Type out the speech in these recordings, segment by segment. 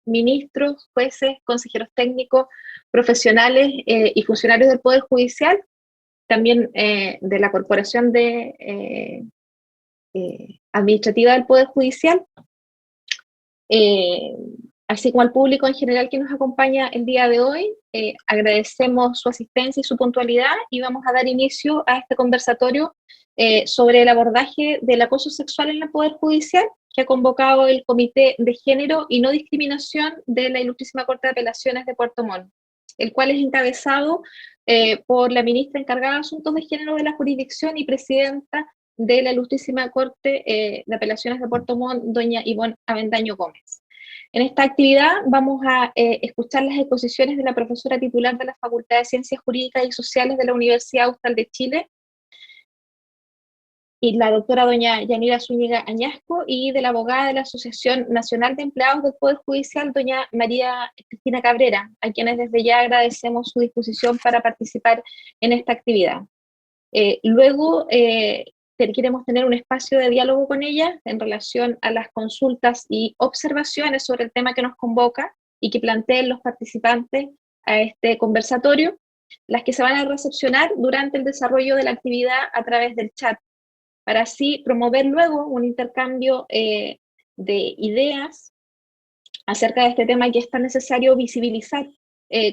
ministros, jueces, consejeros técnicos, profesionales y funcionarios del Poder Judicial, también de la Corporación Administrativa del Poder Judicial, así como al público en general que nos acompaña el día de hoy. Agradecemos su asistencia y su puntualidad y vamos a dar inicio a este conversatorio sobre el abordaje del acoso sexual en el Poder Judicial, que ha convocado el Comité de Género y No Discriminación de la Ilustrísima Corte de Apelaciones de Puerto Montt, el cual es encabezado por la ministra encargada de Asuntos de Género de la jurisdicción y presidenta de la Ilustrísima Corte de Apelaciones de Puerto Montt, doña Ivonne Avendaño Gómez. En esta actividad vamos a escuchar las exposiciones de la profesora titular de la Facultad de Ciencias Jurídicas y Sociales de la Universidad Austral de Chile, y la doctora doña Yanira Zúñiga Añasco, y de la abogada de la Asociación Nacional de Empleados del Poder Judicial, doña María Cristina Cabrera, a quienes desde ya agradecemos su disposición para participar en esta actividad. Luego queremos tener un espacio de diálogo con ella en relación a las consultas y observaciones sobre el tema que nos convoca y que planteen los participantes a este conversatorio, las que se van a recepcionar durante el desarrollo de la actividad a través del chat, para así promover luego un intercambio de ideas acerca de este tema que es tan necesario visibilizar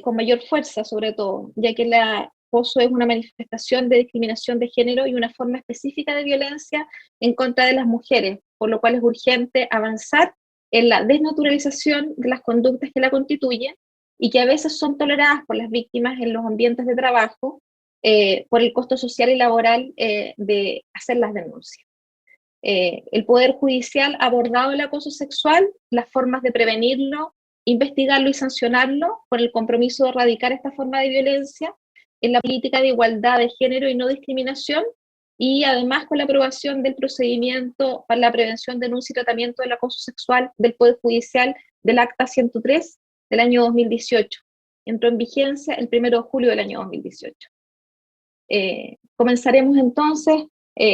con mayor fuerza, sobre todo, ya que el acoso es una manifestación de discriminación de género y una forma específica de violencia en contra de las mujeres, por lo cual es urgente avanzar en la desnaturalización de las conductas que la constituyen y que a veces son toleradas por las víctimas en los ambientes de trabajo, por el costo social y laboral de hacer las denuncias. El Poder Judicial ha abordado el acoso sexual, las formas de prevenirlo, investigarlo y sancionarlo, con el compromiso de erradicar esta forma de violencia en la política de igualdad de género y no discriminación, y además con la aprobación del procedimiento para la prevención, denuncia y tratamiento del acoso sexual del Poder Judicial del Acta 103 del año 2018. Entró en vigencia el 1 de julio del año 2018. Comenzaremos entonces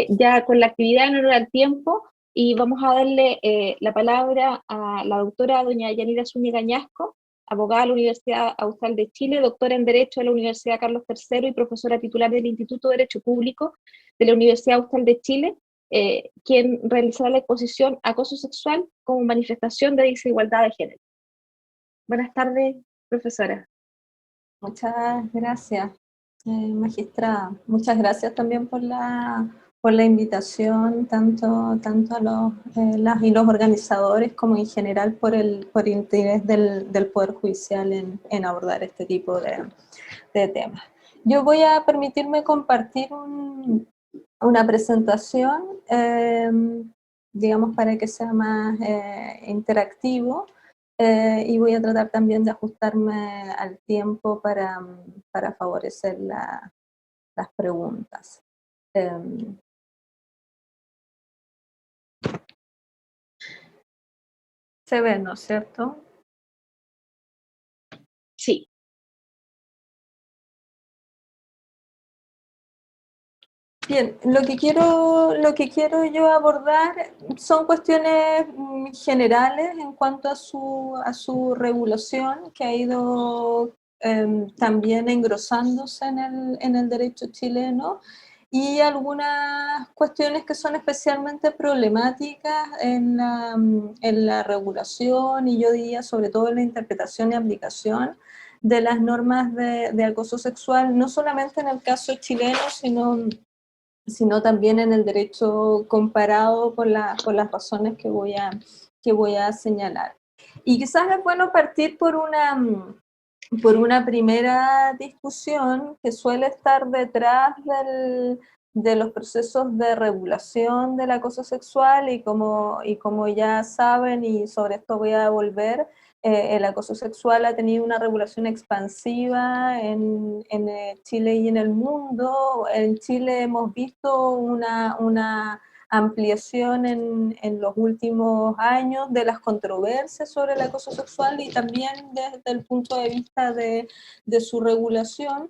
ya con la actividad en honor al tiempo, y vamos a darle la palabra a la doctora doña Yanira Zúñiga Añasco, abogada de la Universidad Austral de Chile, doctora en Derecho de la Universidad Carlos III y profesora titular del Instituto de Derecho Público de la Universidad Austral de Chile, quien realizará la exposición Acoso Sexual como manifestación de desigualdad de género. Buenas tardes, profesora. Muchas gracias, magistrada. Muchas gracias también por la invitación, tanto a las y los organizadores como en general por el interés del Poder Judicial en abordar este tipo de temas. Yo voy a permitirme compartir una presentación, digamos, para que sea más interactivo. Y voy a tratar también de ajustarme al tiempo para favorecer las preguntas. Se ve, ¿no es cierto? Sí. Bien, lo que quiero yo abordar son cuestiones generales en cuanto a su regulación, que ha ido también engrosándose en el derecho chileno, y algunas cuestiones que son especialmente problemáticas en la regulación, y yo diría sobre todo en la interpretación y aplicación de las normas de acoso sexual, no solamente en el caso chileno, sino también en el derecho comparado por las razones que voy a señalar. Y quizás es bueno partir por una primera discusión que suele estar detrás de los procesos de regulación del acoso sexual, y como ya saben, y sobre esto voy a volver, el acoso sexual ha tenido una regulación expansiva en Chile y en el mundo. En Chile hemos visto una ampliación en los últimos años de las controversias sobre el acoso sexual, y también desde el punto de vista de su regulación.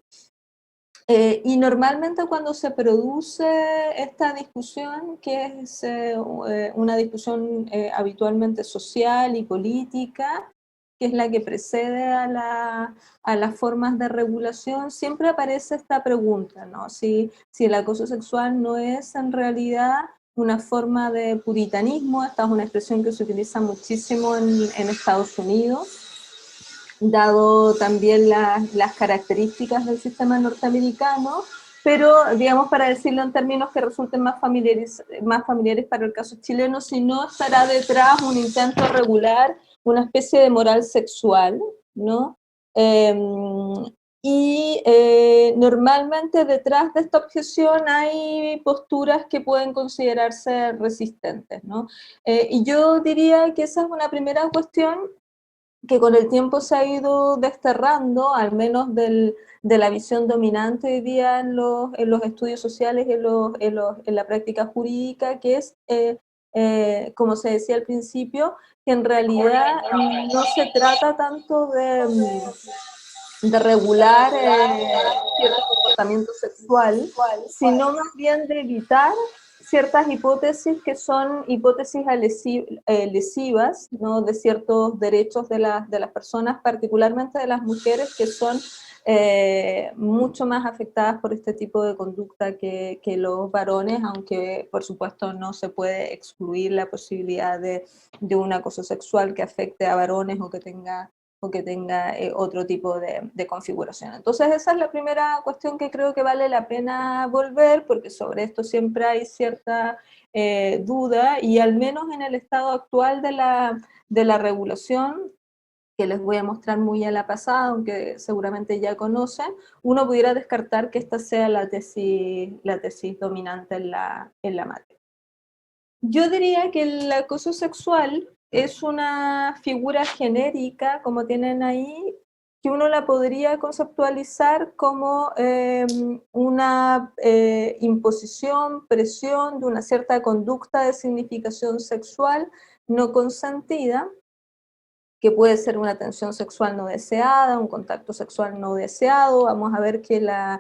Y normalmente cuando se produce esta discusión, que es una discusión habitualmente social y política, que es la que precede a las formas de regulación, siempre aparece esta pregunta, ¿no? Si el acoso sexual no es en realidad una forma de puritanismo. Esta es una expresión que se utiliza muchísimo en Estados Unidos, dado también las características del sistema norteamericano, pero digamos, para decirlo en términos que resulten más familiares para el caso chileno, si no estará detrás un intento regular una especie de moral sexual, ¿no? Normalmente detrás de esta objeción hay posturas que pueden considerarse resistentes, ¿no? Y yo diría que esa es una primera cuestión que con el tiempo se ha ido desterrando, al menos de la visión dominante hoy día en los estudios sociales y en la práctica jurídica, que es, como se decía al principio, que en realidad no se trata tanto de regular cierto comportamiento sexual, sino más bien de evitar ciertas hipótesis que son hipótesis lesivas, ¿no? De ciertos derechos de las personas, particularmente de las mujeres, que son mucho más afectadas por este tipo de conducta que los varones, aunque por supuesto no se puede excluir la posibilidad de un acoso sexual que afecte a varones o que tenga otro tipo de configuración. Entonces esa es la primera cuestión que creo que vale la pena volver, porque sobre esto siempre hay cierta duda, y al menos en el estado actual de la regulación, que les voy a mostrar muy a la pasada, aunque seguramente ya conocen, uno pudiera descartar que esta sea la tesis dominante en la materia. Yo diría que el acoso sexual es una figura genérica, como tienen ahí, que uno la podría conceptualizar como una imposición, presión de una cierta conducta de significación sexual no consentida, que puede ser una tensión sexual no deseada, un contacto sexual no deseado. Vamos a ver que el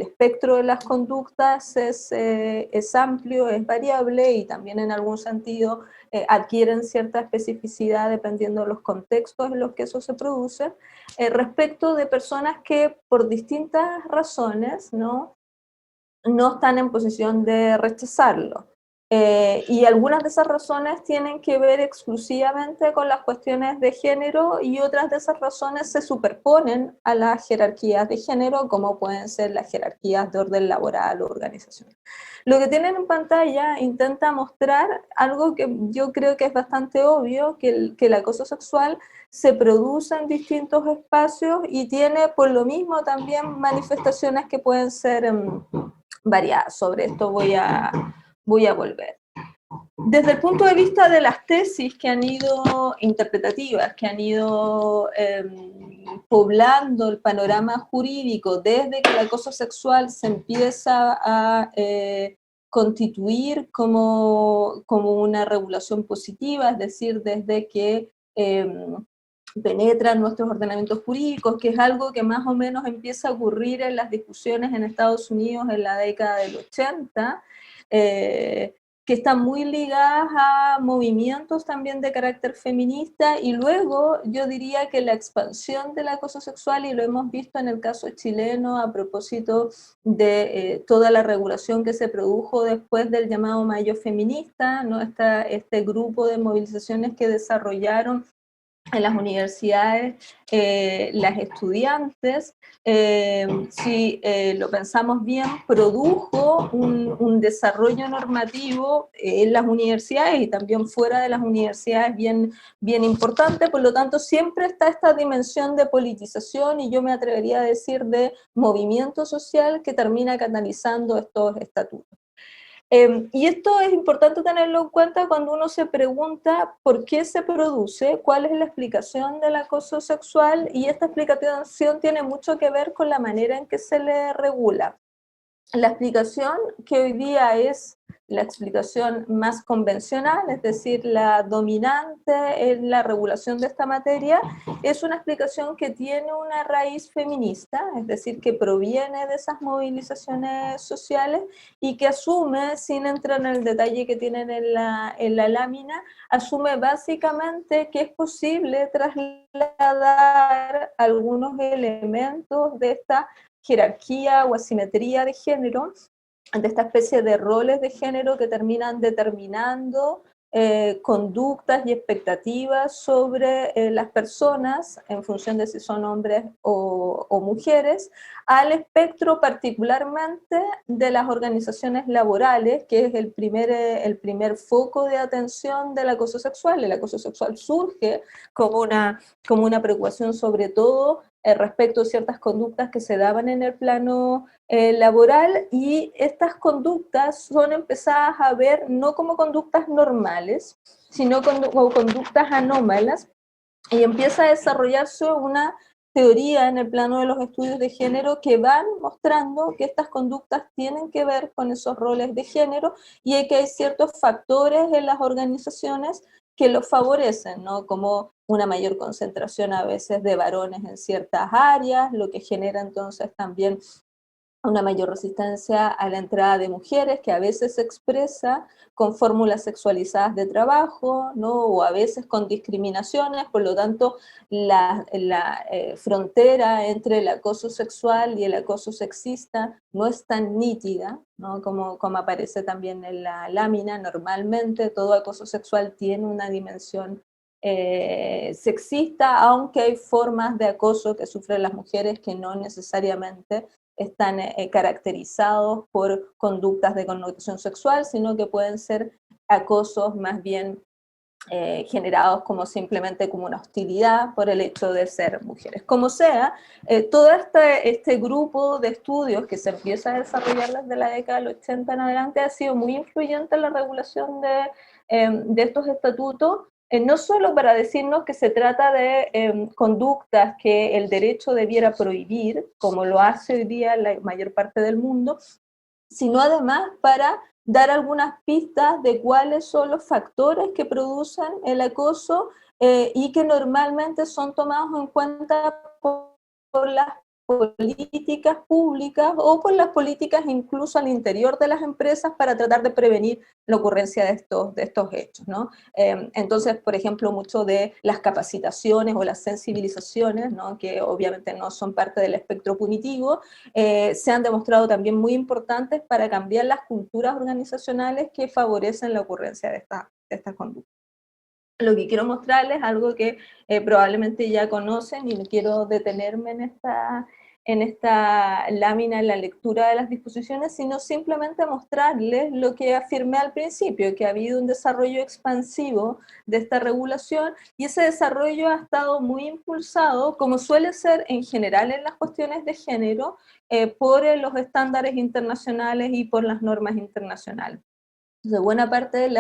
espectro de las conductas es amplio, es variable, y también en algún sentido adquieren cierta especificidad dependiendo de los contextos en los que eso se produce, respecto de personas que por distintas razones no están en posición de rechazarlo. Y algunas de esas razones tienen que ver exclusivamente con las cuestiones de género, y otras de esas razones se superponen a las jerarquías de género, como pueden ser las jerarquías de orden laboral o organizacional. Lo que tienen en pantalla intenta mostrar algo que yo creo que es bastante obvio, que el acoso sexual se produce en distintos espacios y tiene por lo mismo también manifestaciones que pueden ser variadas. Sobre esto voy a volver. Desde el punto de vista de las tesis que han ido interpretativas, que han ido poblando el panorama jurídico desde que el acoso sexual se empieza a constituir como una regulación positiva, es decir, desde que penetra en nuestros ordenamientos jurídicos, que es algo que más o menos empieza a ocurrir en las discusiones en Estados Unidos en la década del 80, que están muy ligadas a movimientos también de carácter feminista, y luego yo diría que la expansión del acoso sexual, y lo hemos visto en el caso chileno a propósito de toda la regulación que se produjo después del llamado Mayo Feminista, ¿no? Este grupo de movilizaciones que desarrollaron en las universidades las estudiantes, si lo pensamos bien, produjo un desarrollo normativo en las universidades y también fuera de las universidades bien importante. Por lo tanto, siempre está esta dimensión de politización, y yo me atrevería a decir de movimiento social, que termina canalizando estos estatutos. Y esto es importante tenerlo en cuenta cuando uno se pregunta por qué se produce, cuál es la explicación del acoso sexual, y esta explicación tiene mucho que ver con la manera en que se le regula. la explicación que hoy día es la explicación más convencional, es decir, la dominante en la regulación de esta materia, es una explicación que tiene una raíz feminista, es decir, que proviene de esas movilizaciones sociales y que asume, sin entrar en el detalle que tienen en la lámina, asume básicamente que es posible trasladar algunos elementos de esta jerarquía o asimetría de género, de esta especie de roles de género que terminan determinando conductas y expectativas sobre las personas en función de si son hombres o mujeres, al espectro particularmente de las organizaciones laborales, que es el primer foco de atención del acoso sexual. El acoso sexual surge como una preocupación sobre todo respecto a ciertas conductas que se daban en el plano laboral, y estas conductas son empezadas a ver no como conductas normales, sino como conductas anómalas, y empieza a desarrollarse una teoría en el plano de los estudios de género que van mostrando que estas conductas tienen que ver con esos roles de género y que hay ciertos factores en las organizaciones que los favorecen, ¿no? Como una mayor concentración a veces de varones en ciertas áreas, lo que genera entonces también una mayor resistencia a la entrada de mujeres, que a veces se expresa con fórmulas sexualizadas de trabajo, ¿no? O a veces con discriminaciones. Por lo tanto, la frontera entre el acoso sexual y el acoso sexista no es tan nítida, ¿no? Como aparece también en la lámina. Normalmente todo acoso sexual tiene una dimensión sexista, aunque hay formas de acoso que sufren las mujeres que no necesariamente están caracterizados por conductas de connotación sexual, sino que pueden ser acosos más bien generados como simplemente como una hostilidad por el hecho de ser mujeres. Como sea, todo este grupo de estudios que se empieza a desarrollar desde la década del 80 en adelante ha sido muy influyente en la regulación de estos estatutos, no solo para decirnos que se trata de conductas que el derecho debiera prohibir, como lo hace hoy día la mayor parte del mundo, sino además para dar algunas pistas de cuáles son los factores que producen el acoso y que normalmente son tomados en cuenta por las políticas públicas o por las políticas incluso al interior de las empresas para tratar de prevenir la ocurrencia de estos hechos, ¿no? Entonces, por ejemplo, mucho de las capacitaciones o las sensibilizaciones, ¿no? Que obviamente no son parte del espectro punitivo, se han demostrado también muy importantes para cambiar las culturas organizacionales que favorecen la ocurrencia de estas conductas. Lo que quiero mostrarles es algo que probablemente ya conocen y no quiero detenerme en esta lámina, en la lectura de las disposiciones, sino simplemente mostrarles lo que afirmé al principio, que ha habido un desarrollo expansivo de esta regulación y ese desarrollo ha estado muy impulsado, como suele ser en general en las cuestiones de género, por los estándares internacionales y por las normas internacionales. Entonces, buena parte de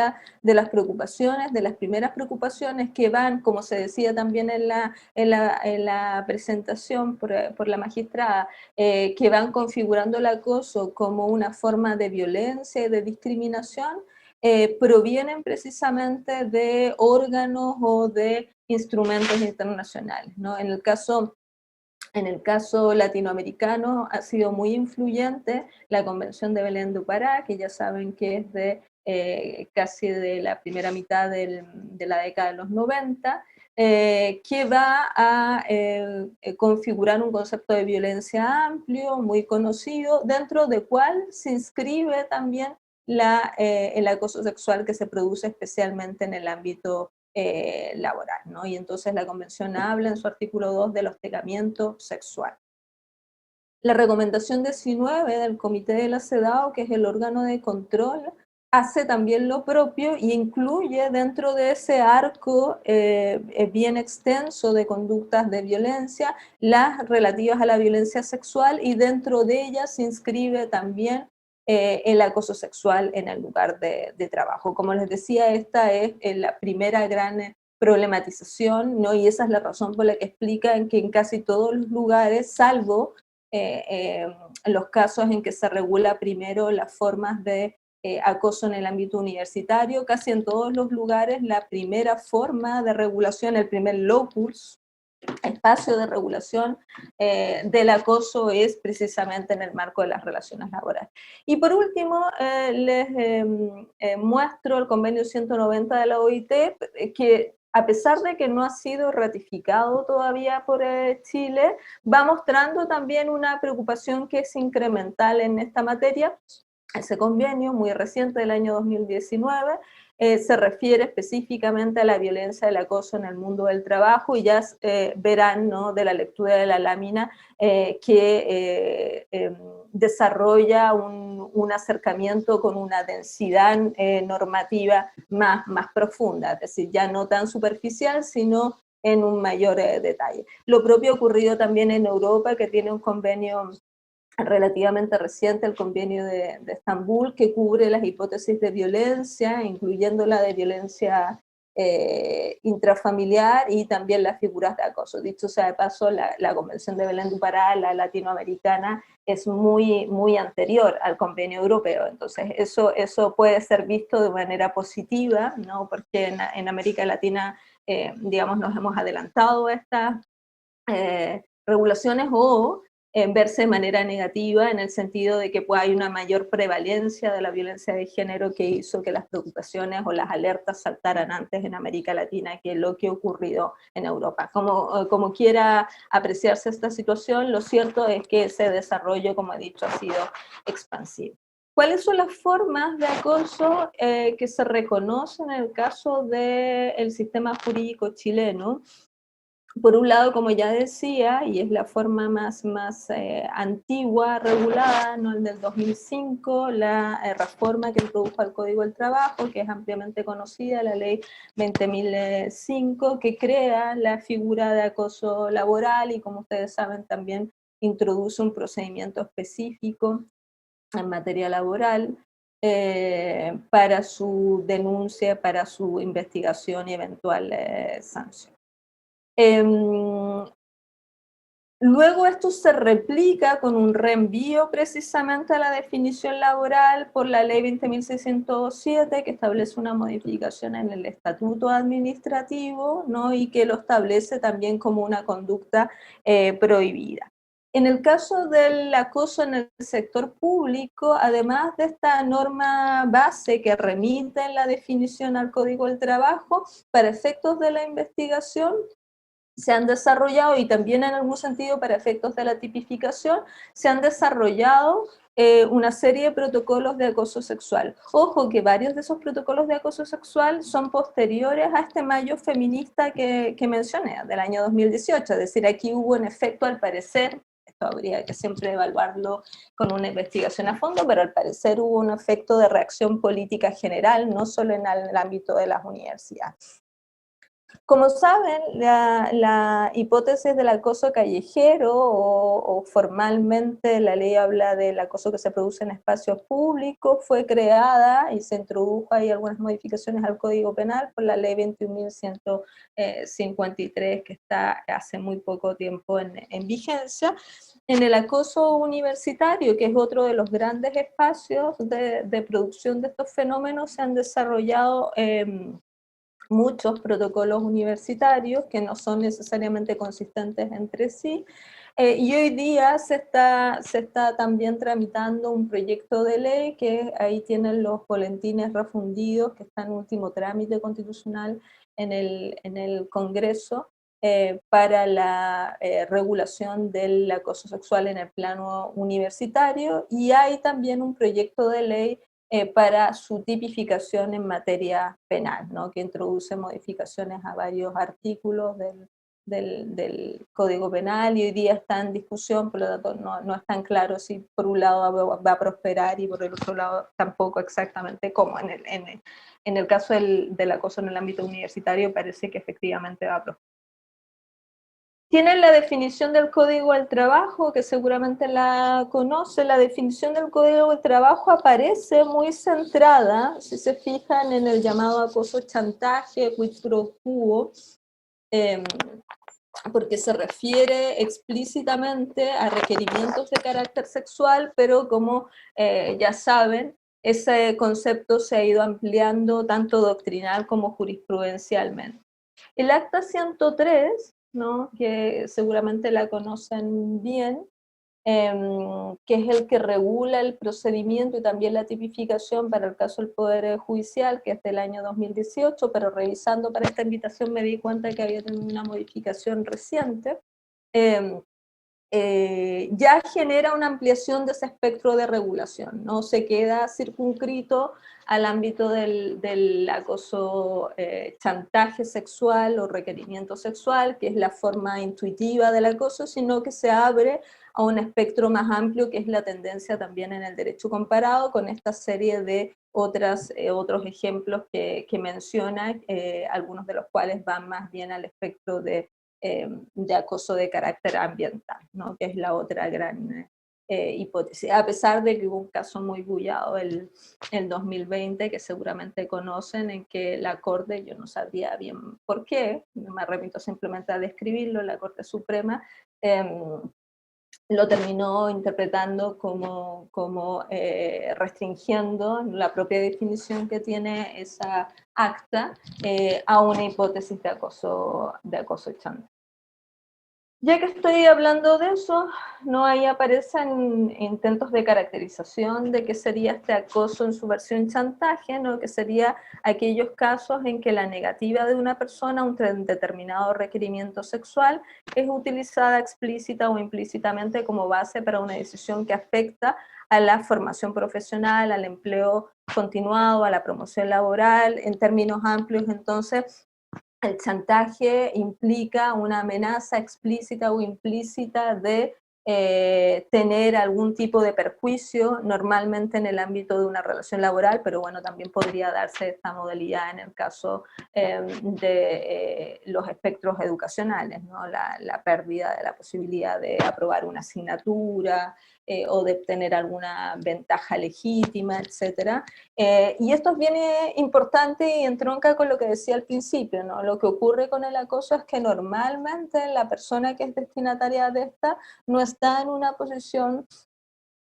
las preocupaciones, de las primeras preocupaciones que van, como se decía también en la presentación por la magistrada, que van configurando el acoso como una forma de violencia y de discriminación, provienen precisamente de órganos o de instrumentos internacionales, ¿no? En el caso latinoamericano ha sido muy influyente la Convención de Belén do Pará, que ya saben que es de casi de la primera mitad de la década de los 90, que va a configurar un concepto de violencia amplio, muy conocido, dentro del cual se inscribe también el acoso sexual que se produce especialmente en el ámbito laboral, ¿no? Y entonces la Convención habla en su artículo 2 del hostigamiento sexual. La recomendación 19 del Comité de la CEDAW, que es el órgano de control, hace también lo propio y incluye dentro de ese arco bien extenso de conductas de violencia las relativas a la violencia sexual, y dentro de ellas se inscribe también el acoso sexual en el lugar de trabajo. Como les decía, esta es la primera gran problematización, ¿no? Y esa es la razón por la que explican que en casi todos los lugares, salvo los casos en que se regula primero las formas de acoso en el ámbito universitario. Casi en todos los lugares la primera forma de regulación, el primer locus, espacio de regulación del acoso es precisamente en el marco de las relaciones laborales. Y por último, les muestro el convenio 190 de la OIT, que a pesar de que no ha sido ratificado todavía por Chile, va mostrando también una preocupación que es incremental en esta materia. Ese convenio, muy reciente del año 2019, se refiere específicamente a la violencia del acoso en el mundo del trabajo, y ya verán, ¿no?, de la lectura de la lámina que desarrolla un acercamiento con una densidad normativa más profunda, es decir, ya no tan superficial, sino en un mayor detalle. Lo propio ha ocurrido también en Europa, que tiene un convenio relativamente reciente, el convenio de Estambul, que cubre las hipótesis de violencia, incluyendo la de violencia intrafamiliar y también las figuras de acoso. Dicho sea de paso, la Convención de Belén do Pará, la latinoamericana, es muy anterior al convenio europeo. Entonces eso puede ser visto de manera positiva, ¿no?, porque en América Latina, digamos, nos hemos adelantado a estas regulaciones, o verse de manera negativa en el sentido de que pues, hay una mayor prevalencia de la violencia de género, que hizo que las preocupaciones o las alertas saltaran antes en América Latina que lo que ha ocurrido en Europa. Como quiera apreciarse esta situación, lo cierto es que ese desarrollo, como he dicho, ha sido expansivo. ¿Cuáles son las formas de acoso que se reconocen en el caso del sistema jurídico chileno? Por un lado, como ya decía, y es la forma más antigua, regulada, ¿no?, el del 2005, la reforma que introdujo al Código del Trabajo, que es ampliamente conocida, la Ley 20.005, que crea la figura de acoso laboral y, como ustedes saben, también introduce un procedimiento específico en materia laboral para su denuncia, para su investigación y eventual sanción. Luego esto se replica con un reenvío precisamente a la definición laboral por la ley 20.607, que establece una modificación en el estatuto administrativo, ¿no?, y que lo establece también como una conducta prohibida. En el caso del acoso en el sector público, además de esta norma base que remite en la definición al Código del Trabajo, para efectos de la investigación, se han desarrollado, y también en algún sentido para efectos de la tipificación, se han desarrollado una serie de protocolos de acoso sexual. Ojo que varios de esos protocolos de acoso sexual son posteriores a este mayo feminista que mencioné, del año 2018, es decir, aquí hubo en efecto, al parecer, esto habría que siempre evaluarlo con una investigación a fondo, pero al parecer hubo un efecto de reacción política general, no solo en el ámbito de las universidades. Como saben, la hipótesis del acoso callejero, o formalmente la ley habla del acoso que se produce en espacios públicos, fue creada y se introdujo ahí algunas modificaciones al Código Penal por la ley 21.153, que está hace muy poco tiempo en vigencia. En el acoso universitario, que es otro de los grandes espacios de producción de estos fenómenos, se han desarrollado muchos protocolos universitarios que no son necesariamente consistentes entre sí, y hoy día se está también tramitando un proyecto de ley, que ahí tienen los boletines refundidos, que está en último trámite constitucional en el Congreso, para la regulación del acoso sexual en el plano universitario, y hay también un proyecto de ley para su tipificación en materia penal, ¿no?, que introduce modificaciones a varios artículos del Código Penal, y hoy día está en discusión, por lo tanto no es tan claro si por un lado va a prosperar y por el otro lado tampoco exactamente cómo. En el caso del acoso en el ámbito universitario parece que efectivamente va a prosperar. Tienen la definición del Código del Trabajo, que seguramente la conoce. La definición del Código del Trabajo aparece muy centrada, si se fijan, en el llamado acoso chantaje, quid pro quo, porque se refiere explícitamente a requerimientos de carácter sexual, pero como ya saben, ese concepto se ha ido ampliando tanto doctrinal como jurisprudencialmente. El Acta 103, ¿no?, que seguramente la conocen bien, que es el que regula el procedimiento y también la tipificación para el caso del Poder Judicial, que es del año 2018, pero revisando para esta invitación me di cuenta que había tenido una modificación reciente. Eh, ya genera una ampliación de ese espectro de regulación, no se queda circunscrito al ámbito del acoso, chantaje sexual o requerimiento sexual, que es la forma intuitiva del acoso, sino que se abre a un espectro más amplio, que es la tendencia también en el derecho comparado, con esta serie de otros ejemplos que menciona, algunos de los cuales van más bien al espectro de acoso de carácter ambiental, ¿no?, que es la otra gran hipótesis, a pesar de que hubo un caso muy bullado el 2020, que seguramente conocen, en que la Corte, yo no sabía bien por qué, me remito simplemente a describirlo, la Corte Suprema lo terminó interpretando como restringiendo la propia definición que tiene esa acta a una hipótesis de acoso chantaje. Ya que estoy hablando de eso, no ahí aparecen intentos de caracterización de qué sería este acoso en su versión chantaje, ¿no?, que sería aquellos casos en que la negativa de una persona a un determinado requerimiento sexual es utilizada explícita o implícitamente como base para una decisión que afecta a la formación profesional, al empleo continuado, a la promoción laboral, en términos amplios. Entonces, el chantaje implica una amenaza explícita o implícita de tener algún tipo de perjuicio, normalmente en el ámbito de una relación laboral, pero bueno, también podría darse esta modalidad en el caso de los espectros educacionales, ¿no?, la pérdida de la posibilidad de aprobar una asignatura o de obtener alguna ventaja legítima, etcétera. Y esto es bien importante y entronca con lo que decía al principio, ¿no? Lo que ocurre con el acoso es que normalmente la persona que es destinataria de esta no está en una posición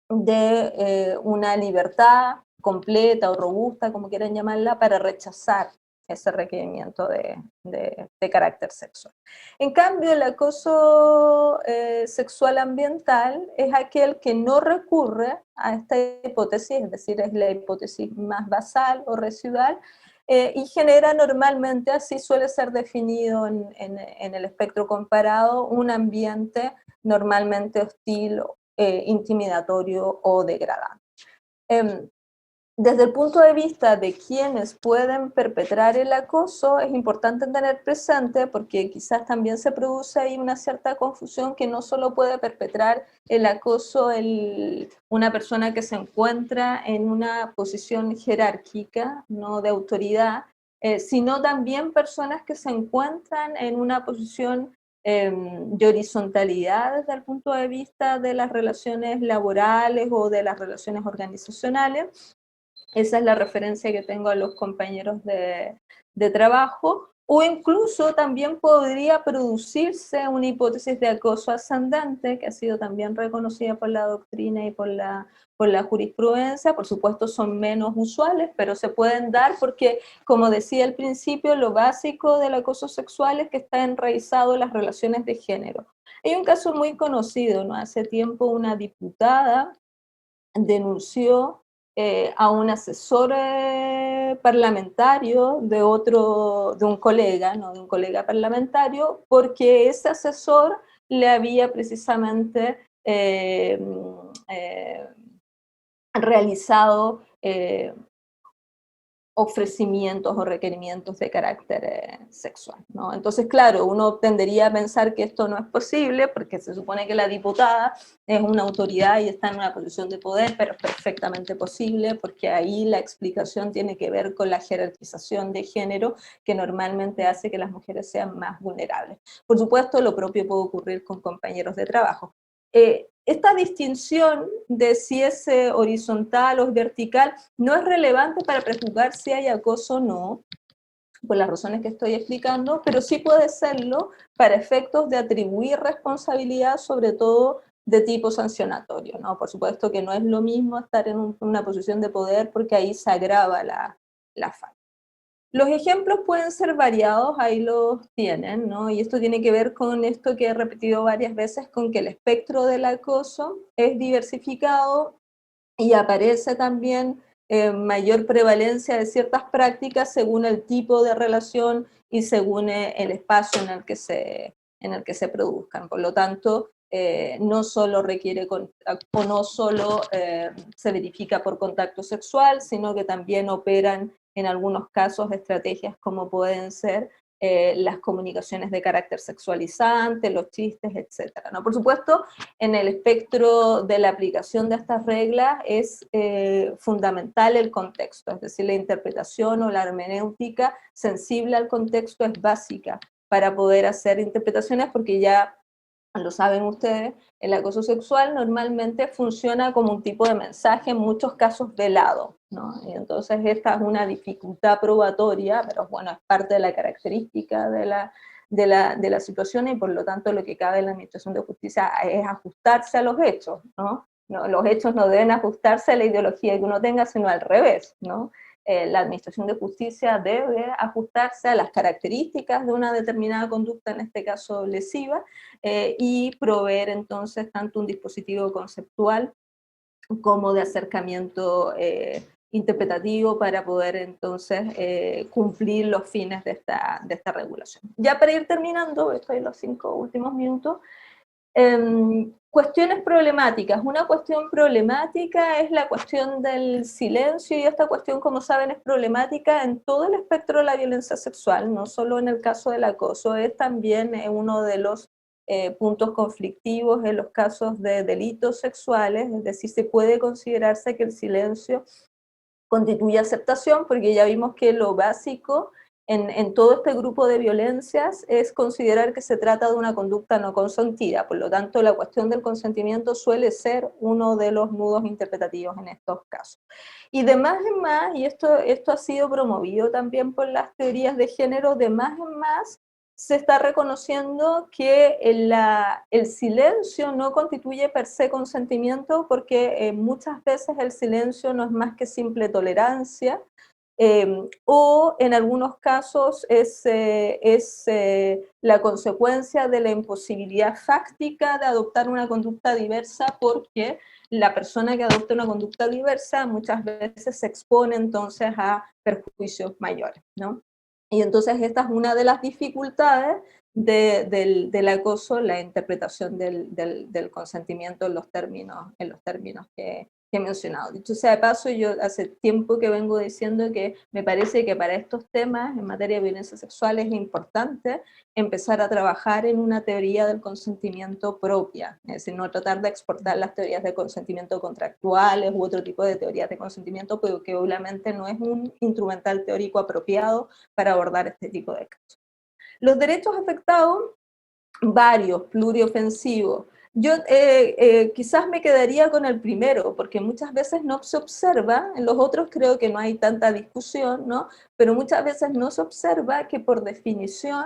de una libertad completa o robusta, como quieran llamarla, para rechazar ese requerimiento de carácter sexual. En cambio, el acoso sexual ambiental es aquel que no recurre a esta hipótesis, es decir, es la hipótesis más basal o residual, y genera normalmente, así suele ser definido en el espectro comparado, un ambiente normalmente hostil, intimidatorio o degradante. Desde el punto de vista de quienes pueden perpetrar el acoso, es importante tener presente, porque quizás también se produce ahí una cierta confusión, que no solo puede perpetrar el acoso una persona que se encuentra en una posición jerárquica, no de autoridad, sino también personas que se encuentran en una posición de horizontalidad desde el punto de vista de las relaciones laborales o de las relaciones organizacionales. Esa es la referencia que tengo a los compañeros de trabajo, o incluso también podría producirse una hipótesis de acoso ascendente, que ha sido también reconocida por la doctrina y por la jurisprudencia. Por supuesto son menos usuales, pero se pueden dar porque, como decía al principio, lo básico del acoso sexual es que está enraizado en las relaciones de género. Hay un caso muy conocido, ¿no? Hace tiempo una diputada denunció a un asesor parlamentario de un colega, ¿no?, de un colega parlamentario, porque ese asesor le había precisamente realizado ofrecimientos o requerimientos de carácter sexual, ¿no? Entonces, claro, uno tendería a pensar que esto no es posible, porque se supone que la diputada es una autoridad y está en una posición de poder, pero es perfectamente posible, porque ahí la explicación tiene que ver con la jerarquización de género, que normalmente hace que las mujeres sean más vulnerables. Por supuesto, lo propio puede ocurrir con compañeros de trabajo. Esta distinción de si es horizontal o vertical no es relevante para prejuzgar si hay acoso o no, por las razones que estoy explicando, pero sí puede serlo para efectos de atribuir responsabilidad, sobre todo de tipo sancionatorio, ¿no? Por supuesto que no es lo mismo estar en una posición de poder, porque ahí se agrava la falta. Los ejemplos pueden ser variados, ahí los tienen, ¿no? Y esto tiene que ver con esto que he repetido varias veces, con que el espectro del acoso es diversificado y aparece también mayor prevalencia de ciertas prácticas según el tipo de relación y según el espacio en el que se produzcan. Por lo tanto, no solo requiere o no solo se verifica por contacto sexual, sino que también operan en algunos casos estrategias como pueden ser las comunicaciones de carácter sexualizante, los chistes, etcétera, ¿no? Por supuesto, en el espectro de la aplicación de estas reglas es fundamental el contexto, es decir, la interpretación o la hermenéutica sensible al contexto es básica para poder hacer interpretaciones, porque ya lo saben ustedes, el acoso sexual normalmente funciona como un tipo de mensaje, en muchos casos velado, ¿no? Y entonces esta es una dificultad probatoria, pero bueno, es parte de la característica de la situación, y por lo tanto lo que cabe en la Administración de Justicia es ajustarse a los hechos, ¿no? No, los hechos no deben ajustarse a la ideología que uno tenga, sino al revés, ¿no? La Administración de Justicia debe ajustarse a las características de una determinada conducta, en este caso lesiva, y proveer entonces tanto un dispositivo conceptual como de acercamiento interpretativo para poder entonces cumplir los fines de esta regulación. Ya para ir terminando, estoy en los 5 últimos minutos, cuestiones problemáticas. Una cuestión problemática es la cuestión del silencio, y esta cuestión, como saben, es problemática en todo el espectro de la violencia sexual, no solo en el caso del acoso, es también uno de los puntos conflictivos en los casos de delitos sexuales, es decir, se puede considerarse que el silencio constituye aceptación, porque ya vimos que lo básico en todo este grupo de violencias es considerar que se trata de una conducta no consentida. Por lo tanto, la cuestión del consentimiento suele ser uno de los nudos interpretativos en estos casos. Y de más en más, y esto ha sido promovido también por las teorías de género, de más en más se está reconociendo que el silencio no constituye per se consentimiento, porque muchas veces el silencio no es más que simple tolerancia, o en algunos casos es la consecuencia de la imposibilidad fáctica de adoptar una conducta diversa, porque la persona que adopta una conducta diversa muchas veces se expone entonces a perjuicios mayores, ¿no? Y entonces esta es una de las dificultades del acoso, la interpretación del consentimiento en los términos que he mencionado. Dicho sea de paso, yo hace tiempo que vengo diciendo que me parece que para estos temas en materia de violencia sexual es importante empezar a trabajar en una teoría del consentimiento propia, es decir, no tratar de exportar las teorías de consentimiento contractuales u otro tipo de teorías de consentimiento, pero que obviamente no es un instrumental teórico apropiado para abordar este tipo de casos. Los derechos afectados, varios, pluriofensivos. Yo quizás me quedaría con el primero, porque muchas veces no se observa, en los otros creo que no hay tanta discusión, ¿no? Pero muchas veces no se observa que por definición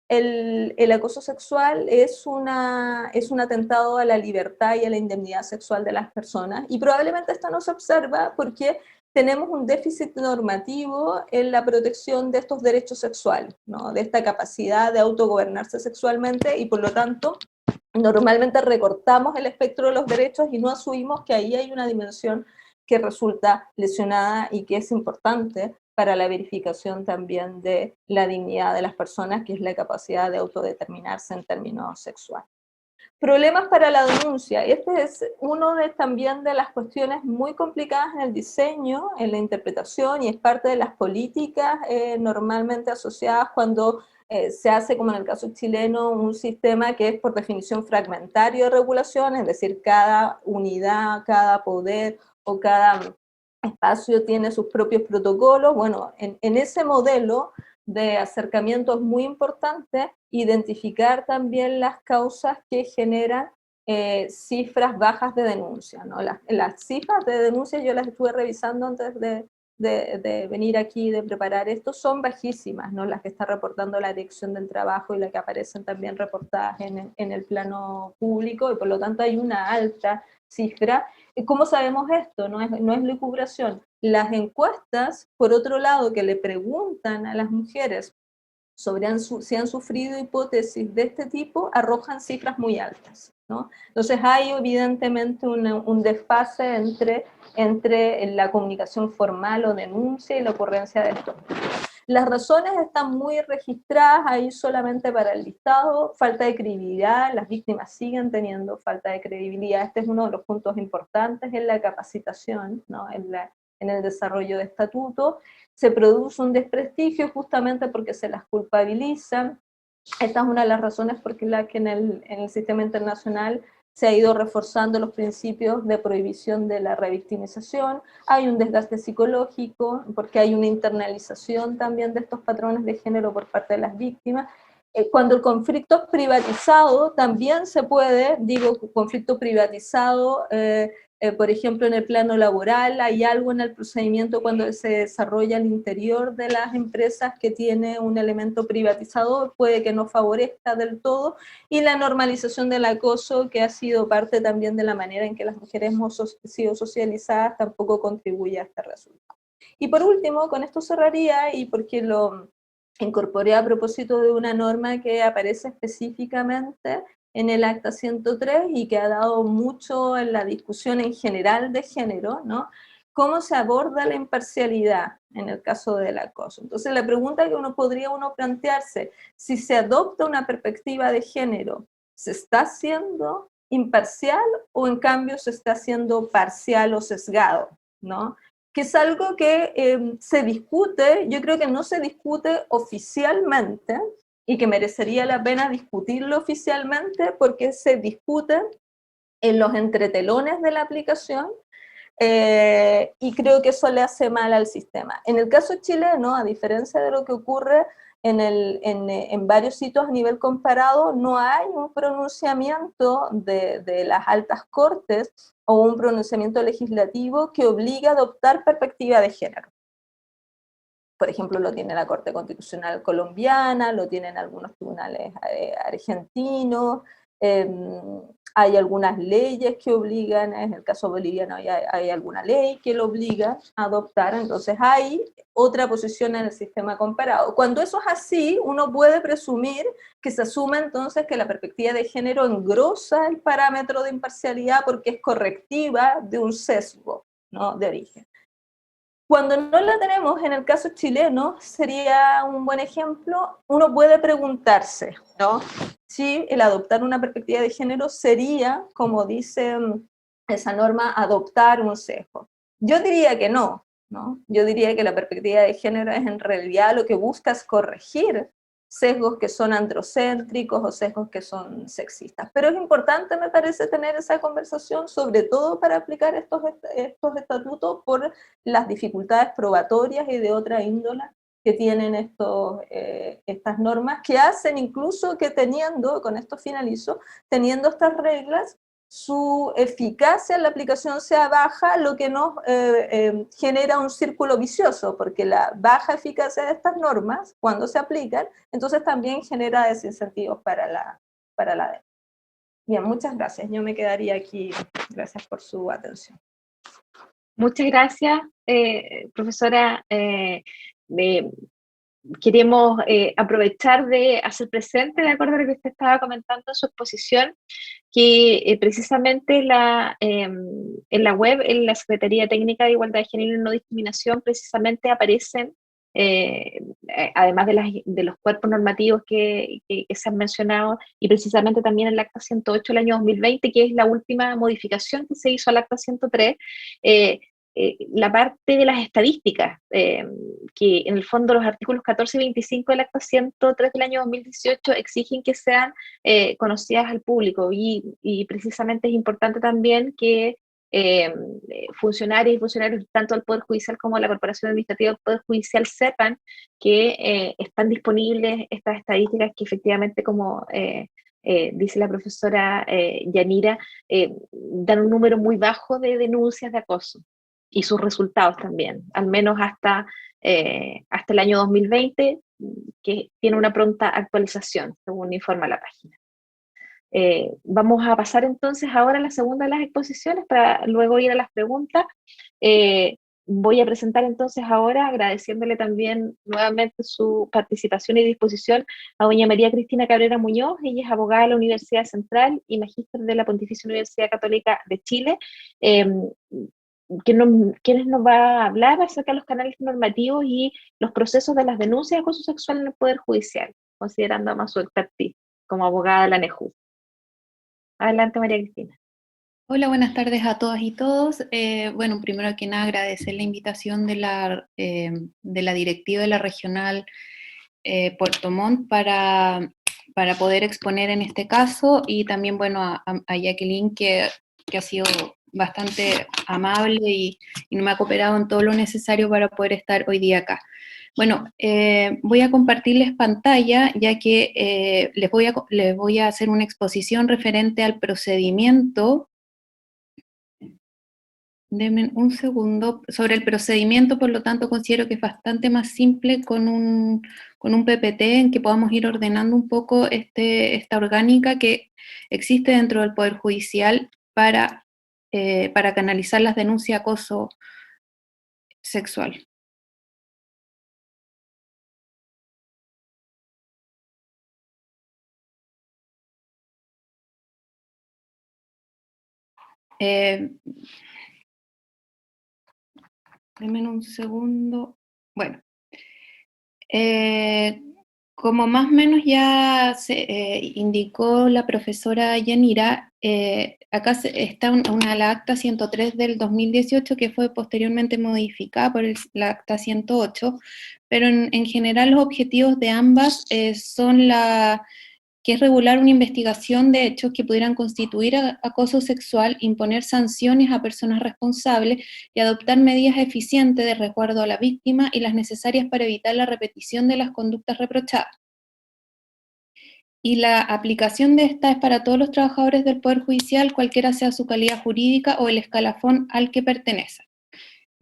el acoso sexual es un atentado a la libertad y a la indemnidad sexual de las personas, y probablemente esto no se observa porque tenemos un déficit normativo en la protección de estos derechos sexuales, ¿no? De esta capacidad de autogobernarse sexualmente, y por lo tanto normalmente recortamos el espectro de los derechos y no asumimos que ahí hay una dimensión que resulta lesionada y que es importante para la verificación también de la dignidad de las personas, que es la capacidad de autodeterminarse en términos sexuales. Problemas para la denuncia. Este es uno también de las cuestiones muy complicadas en el diseño, en la interpretación, y es parte de las políticas normalmente asociadas cuando se hace, como en el caso chileno, un sistema que es por definición fragmentario de regulación, es decir, cada unidad, cada poder o cada espacio tiene sus propios protocolos. Bueno, en ese modelo de acercamiento es muy importante identificar también las causas que generan cifras bajas de denuncia, ¿no? Las cifras de denuncia yo las estuve revisando antes de de venir aquí, de preparar esto, son bajísimas, ¿no? Las que está reportando la Dirección del Trabajo y las que aparecen también reportadas en el plano público, y por lo tanto hay una alta cifra. ¿Cómo sabemos esto? No es lucubración. Las encuestas, por otro lado, que le preguntan a las mujeres sobre si han sufrido hipótesis de este tipo, arrojan cifras muy altas, ¿no? Entonces hay evidentemente un desfase entre la comunicación formal o denuncia y la ocurrencia de esto. Las razones están muy registradas ahí solamente para el listado, falta de credibilidad, las víctimas siguen teniendo falta de credibilidad, este es uno de los puntos importantes en la capacitación, ¿no? En el desarrollo de estatutos, se produce un desprestigio justamente porque se las culpabiliza. Esta es una de las razones por las que en el sistema internacional se ha ido reforzando los principios de prohibición de la revictimización, hay un desgaste psicológico, porque hay una internalización también de estos patrones de género por parte de las víctimas. Cuando el conflicto es privatizado, también se puede, digo, conflicto privatizado, por ejemplo, en el plano laboral, hay algo en el procedimiento cuando se desarrolla al interior de las empresas que tiene un elemento privatizador, puede que no favorezca del todo, y la normalización del acoso, que ha sido parte también de la manera en que las mujeres hemos sido socializadas, tampoco contribuye a este resultado. Y por último, con esto cerraría, y porque lo incorporé a propósito de una norma que aparece específicamente en el Acta 103 y que ha dado mucho en la discusión en general de género, ¿no? ¿Cómo se aborda la imparcialidad en el caso del acoso? Entonces la pregunta que podría plantearse, si se adopta una perspectiva de género, ¿se está haciendo imparcial o en cambio se está haciendo parcial o sesgado, ¿no? Que es algo que se discute, yo creo que no se discute oficialmente, y que merecería la pena discutirlo oficialmente porque se discute en los entretelones de la aplicación, y creo que eso le hace mal al sistema. En el caso chileno, a diferencia de lo que ocurre en varios sitios a nivel comparado, no hay un pronunciamiento de las altas cortes o un pronunciamiento legislativo que obligue a adoptar perspectiva de género. Por ejemplo, lo tiene la Corte Constitucional colombiana, lo tienen algunos tribunales argentinos, hay algunas leyes que obligan, en el caso boliviano hay alguna ley que lo obliga a adoptar, entonces hay otra posición en el sistema comparado. Cuando eso es así, uno puede presumir que se asume entonces que la perspectiva de género engrosa el parámetro de imparcialidad porque es correctiva de un sesgo, ¿no?, de origen. Cuando no la tenemos, en el caso chileno, sería un buen ejemplo, uno puede preguntarse, ¿no?, si el adoptar una perspectiva de género sería, como dice esa norma, adoptar un sesgo. Yo diría que no, ¿no? Yo diría que la perspectiva de género es en realidad lo que busca es corregir sesgos que son androcéntricos o sesgos que son sexistas. Pero es importante, me parece, tener esa conversación, sobre todo para aplicar estos estatutos por las dificultades probatorias y de otra índole que tienen estas normas, que hacen incluso que con esto finalizo, teniendo estas reglas, su eficacia en la aplicación sea baja, lo que nos genera un círculo vicioso, porque la baja eficacia de estas normas, cuando se aplican, entonces también genera desincentivos para la demanda. Bien, muchas gracias. Yo me quedaría aquí. Gracias por su atención. Muchas gracias, profesora. Queremos aprovechar de hacer presente, de acuerdo a lo que usted estaba comentando en su exposición, que precisamente en la web, en la Secretaría Técnica de Igualdad de Género y No Discriminación, precisamente aparecen, además de los cuerpos normativos que se han mencionado, y precisamente también el Acta 108 del año 2020, que es la última modificación que se hizo al Acta 103, la parte de las estadísticas, que en el fondo los artículos 14 y 25 del Acta 103 del año 2018 exigen que sean conocidas al público, y precisamente es importante también que funcionarios y funcionarios tanto del Poder Judicial como de la Corporación Administrativa del Poder Judicial sepan que están disponibles estas estadísticas que efectivamente, como dice la profesora Yanira, dan un número muy bajo de denuncias de acoso. y sus resultados también, al menos hasta el año 2020, que tiene una pronta actualización, según informa la página. Vamos a pasar entonces ahora a la segunda de las exposiciones para luego ir a las preguntas. Voy a presentar entonces ahora, agradeciéndole también nuevamente su participación y disposición, a doña María Cristina Cabrera Muñoz. Ella es abogada de la Universidad Central y magíster de la Pontificia Universidad Católica de Chile, eh, quienes nos va a hablar acerca de los canales normativos y los procesos de las denuncias de acoso sexual en el Poder Judicial, considerando más su expertise como abogada de la NEJU. Adelante, María Cristina. Hola, buenas tardes a todas y todos. Bueno, primero que nada agradecer la invitación de la directiva de la regional Puerto Montt para poder exponer en este caso, y también, bueno, a Jacqueline, que ha sido bastante amable y me ha cooperado en todo lo necesario para poder estar hoy día acá. Bueno, voy a compartirles pantalla, ya que les voy a hacer una exposición referente al procedimiento. Denme un segundo. Sobre el procedimiento, por lo tanto, considero que es bastante más simple con un PPT en que podamos ir ordenando un poco esta orgánica que existe dentro del Poder Judicial para canalizar las denuncias de acoso sexual. Denme un segundo. Bueno, como más o menos ya se indicó la profesora Yanira, acá está la acta 103 del 2018, que fue posteriormente modificada por la acta 108, pero en general los objetivos de ambas son que es regular una investigación de hechos que pudieran constituir acoso sexual, imponer sanciones a personas responsables y adoptar medidas eficientes de resguardo a la víctima y las necesarias para evitar la repetición de las conductas reprochadas. Y la aplicación de esta es para todos los trabajadores del Poder Judicial, cualquiera sea su calidad jurídica o el escalafón al que pertenecen.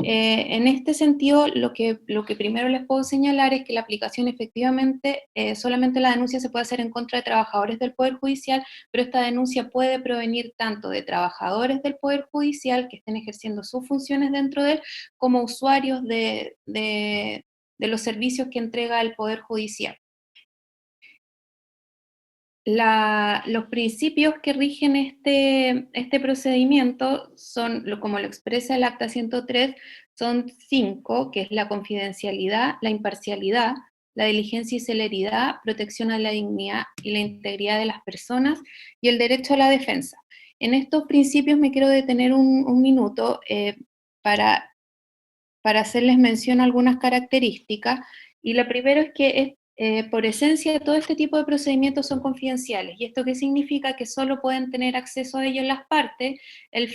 En este sentido, lo que primero les puedo señalar es que la aplicación efectivamente, solamente la denuncia se puede hacer en contra de trabajadores del Poder Judicial, pero esta denuncia puede provenir tanto de trabajadores del Poder Judicial que estén ejerciendo sus funciones dentro de él, como usuarios de los servicios que entrega el Poder Judicial. Los principios que rigen este procedimiento son, como lo expresa el acta 103, son 5, que es la confidencialidad, la imparcialidad, la diligencia y celeridad, protección a la dignidad y la integridad de las personas, y el derecho a la defensa. En estos principios me quiero detener un minuto para hacerles mención a algunas características, y lo primero es que por esencia todo este tipo de procedimientos son confidenciales. ¿Y esto qué significa? Que solo pueden tener acceso a ellos las partes, el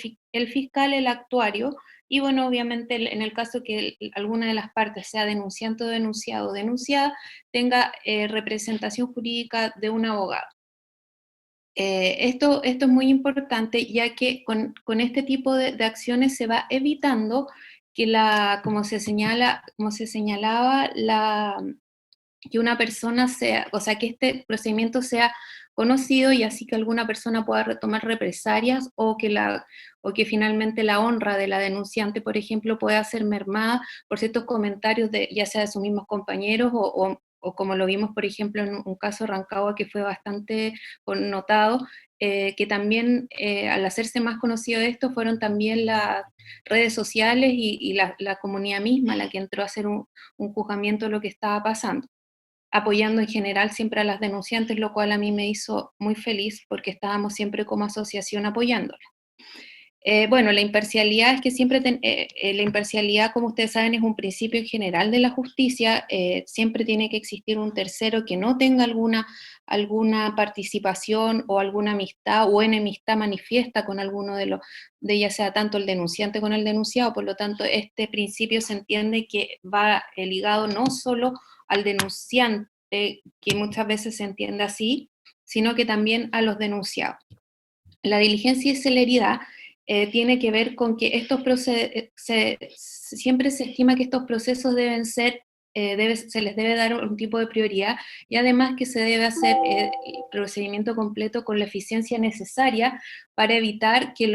fiscal, el actuario, y bueno, obviamente en el caso que alguna de las partes sea denunciante o denunciado o denunciada, tenga representación jurídica de un abogado. Esto es muy importante, ya que con este tipo de acciones se va evitando que como se señalaba, que una persona o sea, que este procedimiento sea conocido y así que alguna persona pueda retomar represalias, o que finalmente la honra de la denunciante, por ejemplo, pueda ser mermada por ciertos comentarios ya sea de sus mismos compañeros o como lo vimos, por ejemplo, en un caso Rancagua que fue bastante connotado, que también al hacerse más conocido esto, fueron también las redes sociales y la comunidad misma la que entró a hacer un juzgamiento de lo que estaba pasando, apoyando en general siempre a las denunciantes, lo cual a mí me hizo muy feliz porque estábamos siempre como asociación apoyándola. Bueno, la imparcialidad es que siempre, la imparcialidad, como ustedes saben, es un principio en general de la justicia. Siempre tiene que existir un tercero que no tenga alguna participación o alguna amistad o enemistad manifiesta con alguno de ya sea tanto el denunciante con el denunciado. Por lo tanto, este principio se entiende que va ligado no solo al denunciante, que muchas veces se entiende así, sino que también a los denunciados. La diligencia y celeridad tiene que ver con que siempre se estima que estos procesos deben ser, se les debe dar un tipo de prioridad, y además que se debe hacer el procedimiento completo con la eficiencia necesaria para evitar que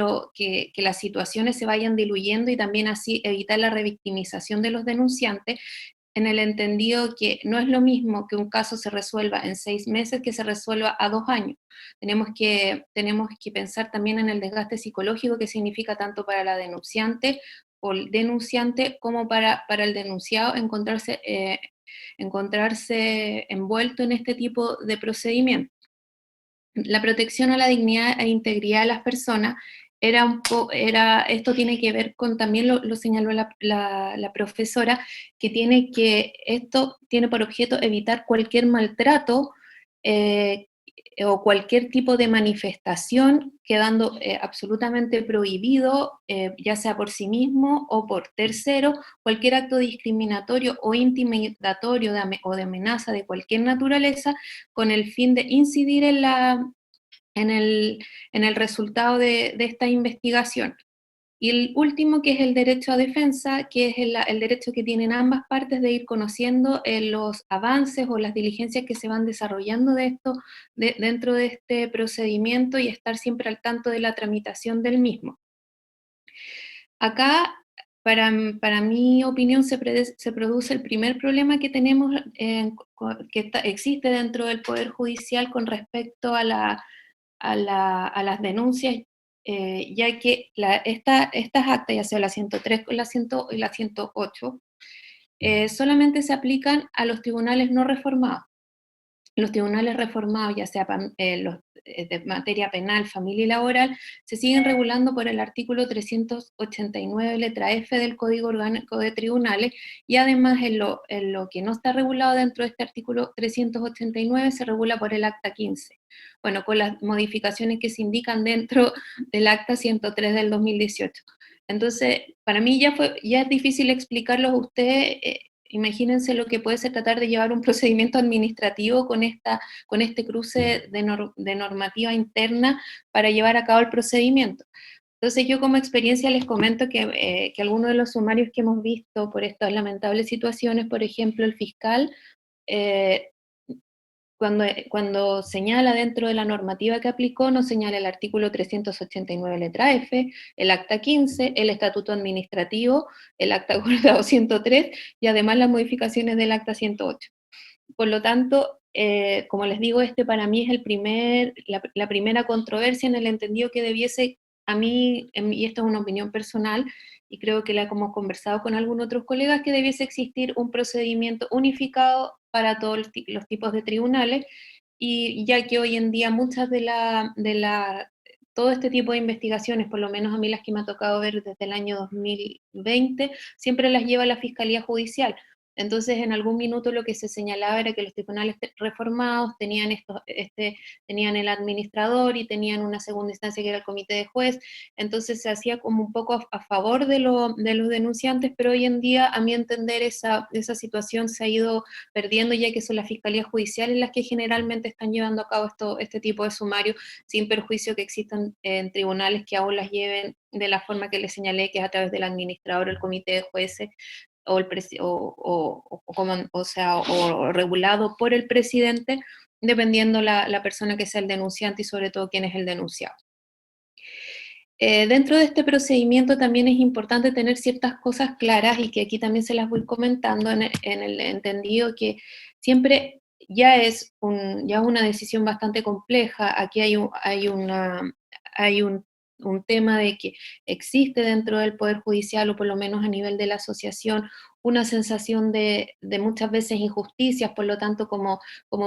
las situaciones se vayan diluyendo, y también así evitar la revictimización de los denunciantes, en el entendido que no es lo mismo que un caso se resuelva en 6 meses que se resuelva a 2 años. Tenemos que pensar también en el desgaste psicológico que significa tanto para la denunciante o el denunciante como para el denunciado encontrarse envuelto en este tipo de procedimiento. La protección a la dignidad e integridad de las personas esto tiene que ver con, también lo señaló la profesora, esto tiene por objeto evitar cualquier maltrato o cualquier tipo de manifestación, quedando absolutamente prohibido, ya sea por sí mismo o por tercero, cualquier acto discriminatorio o intimidatorio o de amenaza de cualquier naturaleza, con el fin de incidir en el resultado de esta investigación. Y el último, que es el derecho a defensa, que es el derecho que tienen ambas partes de ir conociendo los avances o las diligencias que se van desarrollando dentro de este procedimiento, y estar siempre al tanto de la tramitación del mismo. Acá, para mi opinión, se produce el primer problema que tenemos, existe dentro del Poder Judicial con respecto a las denuncias, ya que estas actas, ya sea la 103 y la 108, solamente se aplican a los tribunales no reformados. Los tribunales reformados, ya sea los de materia penal, familiar y laboral, se siguen regulando por el artículo 389, letra F del Código Orgánico de Tribunales, y además en lo que no está regulado dentro de este artículo 389 se regula por el acta 15. Bueno, con las modificaciones que se indican dentro del acta 103 del 2018. Entonces, para mí ya es difícil explicarlo a ustedes. Imagínense lo que puede ser tratar de llevar un procedimiento administrativo con este cruce de normativa interna para llevar a cabo el procedimiento. Entonces, yo como experiencia les comento que algunos de los sumarios que hemos visto por estas lamentables situaciones, por ejemplo, el fiscal, cuando señala dentro de la normativa que aplicó, nos señala el artículo 389 letra F, el acta 15, el estatuto administrativo, el acta acordado 103, y además las modificaciones del acta 108. Por lo tanto, como les digo, para mí es la primera controversia, en el entendido que debiese, a mí, y esto es una opinión personal, y creo que la hemos conversado con algunos otros colegas, que debiese existir un procedimiento unificado para todos los tipos de tribunales, y ya que hoy en día muchas todo este tipo de investigaciones, por lo menos a mí las que me ha tocado ver desde el año 2020, siempre las lleva la Fiscalía Judicial. Entonces, en algún minuto lo que se señalaba era que los tribunales reformados tenían el administrador y tenían una segunda instancia que era el comité de juez. Entonces se hacía como un poco a favor de los denunciantes, pero hoy en día, a mi entender, esa situación se ha ido perdiendo, ya que son las fiscalías judiciales las que generalmente están llevando a cabo este tipo de sumarios, sin perjuicio que existan en tribunales que aún las lleven de la forma que les señalé, que es a través del administrador, el comité de jueces, o regulado por el presidente, dependiendo la persona que sea el denunciante y sobre todo quién es el denunciado. Dentro de este procedimiento también es importante tener ciertas cosas claras, y que aquí también se las voy comentando, en el entendido que siempre ya es una decisión bastante compleja. Aquí hay un tema de que existe dentro del Poder Judicial, o por lo menos a nivel de la asociación, una sensación de muchas veces injusticias. Por lo tanto, como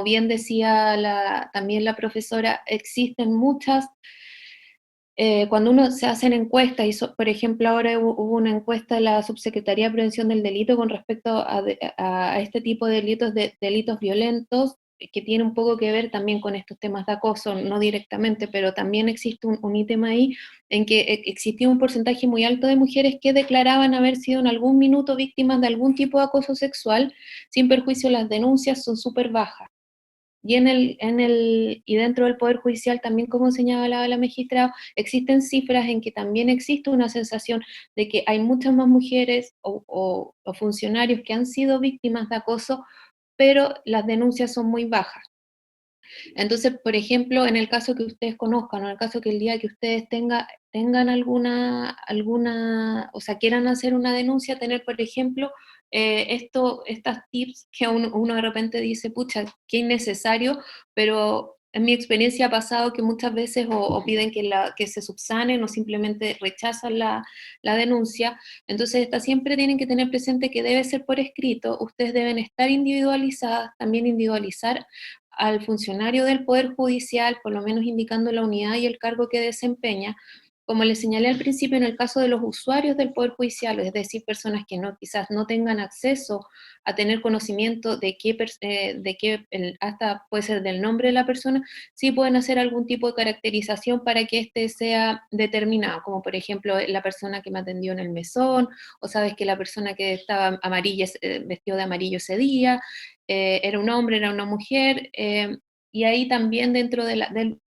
bien decía también la profesora, existen muchas. Cuando uno se hacen encuestas, por ejemplo, ahora hubo una encuesta de la Subsecretaría de Prevención del Delito con respecto a este tipo de delitos violentos, que tiene un poco que ver también con estos temas de acoso, no directamente, pero también existe un ítem ahí en que existía un porcentaje muy alto de mujeres que declaraban haber sido en algún minuto víctimas de algún tipo de acoso sexual. Sin perjuicio, las denuncias son súper bajas. Y dentro del Poder Judicial también, como señalaba la magistrada, existen cifras en que también existe una sensación de que hay muchas más mujeres o funcionarios que han sido víctimas de acoso, pero las denuncias son muy bajas. Entonces, por ejemplo, en el caso que ustedes conozcan, o en el caso que el día que ustedes tengan o sea, quieran hacer una denuncia, tener, por ejemplo, estas tips que uno de repente dice, pucha, qué innecesario, pero en mi experiencia ha pasado que muchas veces o piden que se subsanen o simplemente rechazan la denuncia. Entonces, siempre tienen que tener presente que debe ser por escrito, ustedes deben estar individualizadas, también individualizar al funcionario del Poder Judicial, por lo menos indicando la unidad y el cargo que desempeña. Como les señalé al principio, en el caso de los usuarios del Poder Judicial, es decir, personas que quizás no tengan acceso a tener conocimiento hasta puede ser del nombre de la persona, sí pueden hacer algún tipo de caracterización para que éste sea determinado, como por ejemplo la persona que me atendió en el mesón, o sabes que la persona que estaba vestido de amarillo ese día, era un hombre, era una mujer, y ahí también dentro de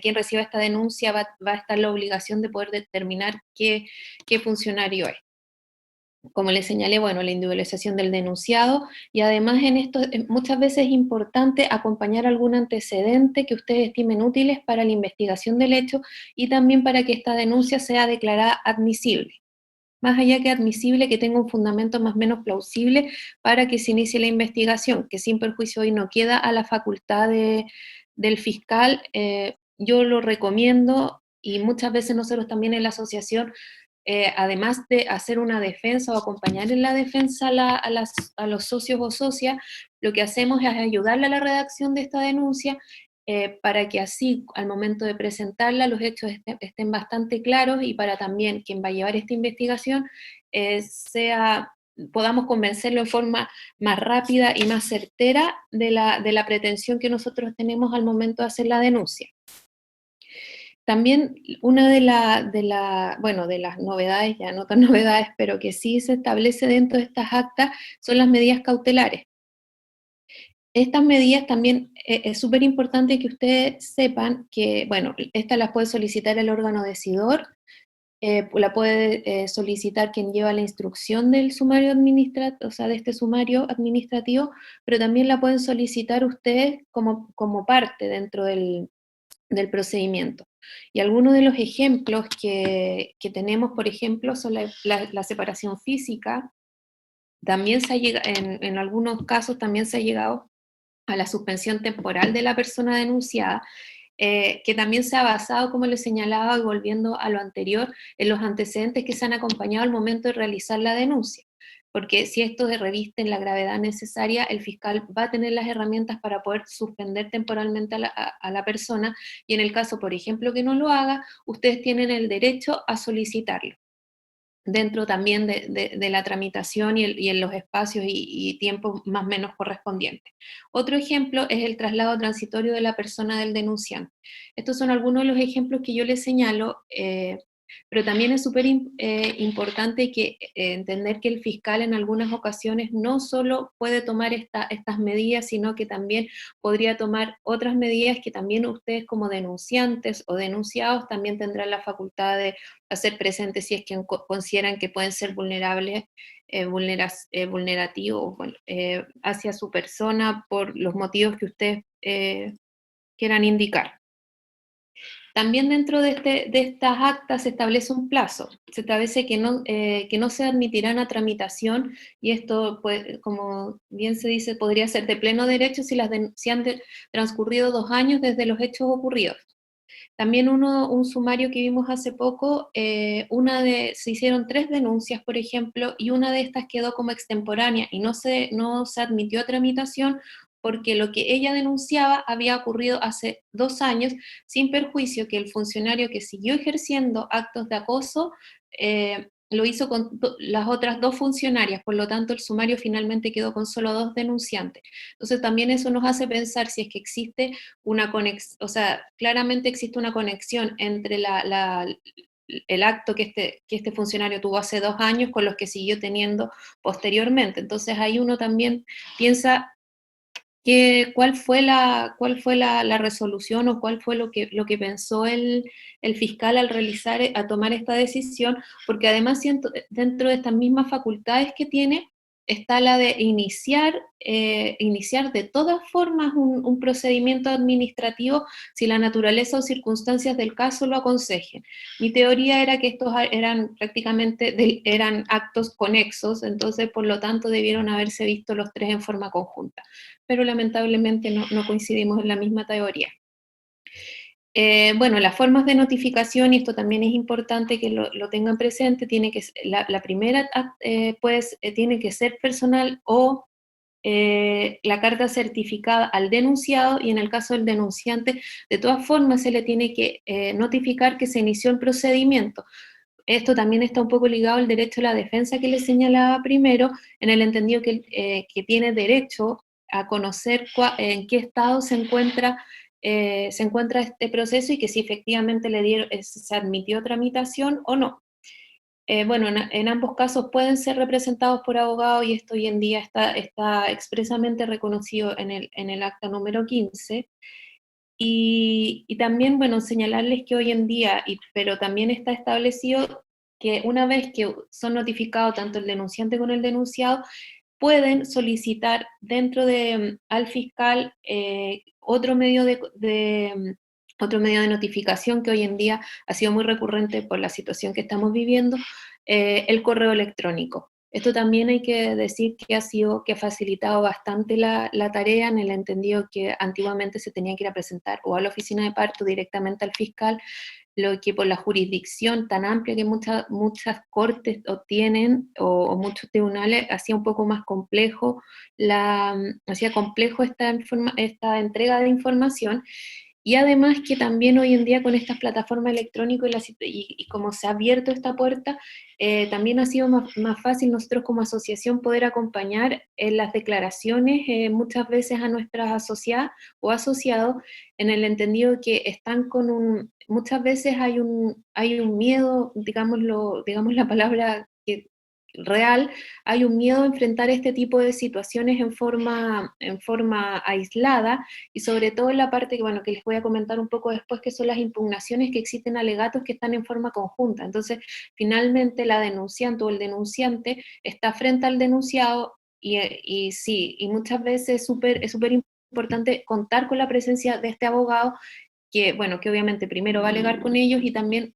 quien reciba esta denuncia va a estar la obligación de poder determinar qué funcionario es. Como les señalé, bueno, la individualización del denunciado, y además en esto muchas veces es importante acompañar algún antecedente que ustedes estimen útiles para la investigación del hecho y también para que esta denuncia sea declarada admisible. Más allá que admisible, que tenga un fundamento más o menos plausible para que se inicie la investigación, que sin perjuicio hoy no queda a la facultad del fiscal. Yo lo recomiendo, y muchas veces nosotros también en la asociación, además de hacer una defensa o acompañar en la defensa a los socios o socias, lo que hacemos es ayudarle a la redacción de esta denuncia, para que así, al momento de presentarla, los hechos estén bastante claros, y para también quien va a llevar esta investigación podamos convencerlo en forma más rápida y más certera de la pretensión que nosotros tenemos al momento de hacer la denuncia. También una de las novedades, ya no tan novedades, pero que sí se establece dentro de estas actas, son las medidas cautelares. Estas medidas también es súper importante que ustedes sepan que, bueno, estas las puede solicitar el órgano decidor, la puede solicitar quien lleva la instrucción del sumario administrativo, o sea, de este sumario administrativo, pero también la pueden solicitar ustedes como parte dentro del procedimiento. Y algunos de los ejemplos que tenemos, por ejemplo, son la separación física. También en algunos casos también se ha llegado a la suspensión temporal de la persona denunciada, que también se ha basado, como les señalaba, y volviendo a lo anterior, en los antecedentes que se han acompañado al momento de realizar la denuncia. Porque si estos revisten la gravedad necesaria, el fiscal va a tener las herramientas para poder suspender temporalmente a la persona, y en el caso, por ejemplo, que no lo haga, ustedes tienen el derecho a solicitarlo, dentro también de la tramitación y en los espacios y tiempos más o menos correspondientes. Otro ejemplo es el traslado transitorio de la persona del denunciante. Estos son algunos de los ejemplos que yo les señalo, pero también es súper importante entender que el fiscal en algunas ocasiones no solo puede tomar estas medidas, sino que también podría tomar otras medidas que también ustedes como denunciantes o denunciados también tendrán la facultad de hacer presentes si es que consideran que pueden ser vulnerables, vulnerativos hacia su persona por los motivos que ustedes quieran indicar. También dentro de estas actas se establece un plazo, se establece que no se admitirán a tramitación, y esto, pues, como bien se dice, podría ser de pleno derecho si han transcurrido 2 años desde los hechos ocurridos. También un sumario que vimos hace poco, se hicieron 3 denuncias, por ejemplo, y una de estas quedó como extemporánea y no se admitió a tramitación porque lo que ella denunciaba había ocurrido hace 2 años, sin perjuicio que el funcionario que siguió ejerciendo actos de acoso lo hizo con las otras 2 funcionarias, por lo tanto el sumario finalmente quedó con solo 2 denunciantes. Entonces también eso nos hace pensar si es que existe una conexión, o sea, claramente existe una conexión entre el acto que este funcionario tuvo hace 2 años con los que siguió teniendo posteriormente. Entonces ahí uno también piensa cuál fue la resolución o cuál fue lo que pensó el fiscal al a tomar esta decisión, porque además dentro de estas mismas facultades que tiene, está la de iniciar de todas formas un procedimiento administrativo si la naturaleza o circunstancias del caso lo aconsejen. Mi teoría era que estos eran prácticamente eran actos conexos, entonces por lo tanto debieron haberse visto los tres en forma conjunta, pero lamentablemente no coincidimos en la misma teoría. Bueno, las formas de notificación, y esto también es importante que lo tengan presente, la primera tiene que ser personal o la carta certificada al denunciado, y en el caso del denunciante, de todas formas se le tiene que notificar que se inició el procedimiento. Esto también está un poco ligado al derecho a la defensa que le señalaba primero, en el entendido que tiene derecho a conocer en qué estado se encuentra este proceso y que si efectivamente se admitió tramitación o no. Bueno, en ambos casos pueden ser representados por abogados, y esto hoy en día está expresamente reconocido en el acta número 15. Y también, bueno, señalarles que hoy en día, pero también está establecido que una vez que son notificados tanto el denunciante como el denunciado, pueden solicitar al fiscal otro medio de notificación que hoy en día ha sido muy recurrente por la situación que estamos viviendo, el correo electrónico. Esto también hay que decir que ha facilitado bastante la tarea, en el entendido que antiguamente se tenía que ir a presentar o a la oficina de parto directamente al fiscal, lo que por la jurisdicción tan amplia que muchas cortes tienen, o muchos tribunales, hacía un poco más complejo esta entrega de información. Y además que también hoy en día con estas plataformas electrónicas y como se ha abierto esta puerta, también ha sido más fácil nosotros como asociación poder acompañar en las declaraciones muchas veces a nuestras asociadas o asociados, en el entendido que están muchas veces hay un miedo, digamos la palabra real, hay un miedo a enfrentar este tipo de situaciones en forma aislada, y sobre todo en la parte que les voy a comentar un poco después, que son las impugnaciones, que existen alegatos que están en forma conjunta. Entonces, finalmente la denunciante o el denunciante está frente al denunciado, y muchas veces es súper importante contar con la presencia de este abogado, que obviamente primero va a alegar con ellos, y también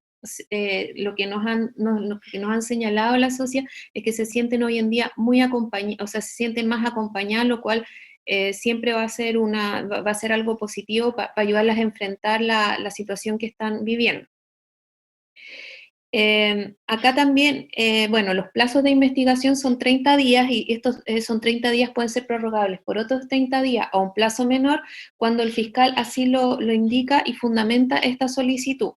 lo que nos han señalado la socia es que se sienten hoy en día muy acompañados, o sea, se sienten más acompañadas, lo cual siempre va a ser algo positivo para ayudarlas a enfrentar la situación que están viviendo. Acá también, bueno, los plazos de investigación son 30 días, y estos son 30 días, pueden ser prorrogables por otros 30 días a un plazo menor, cuando el fiscal así lo indica y fundamenta esta solicitud.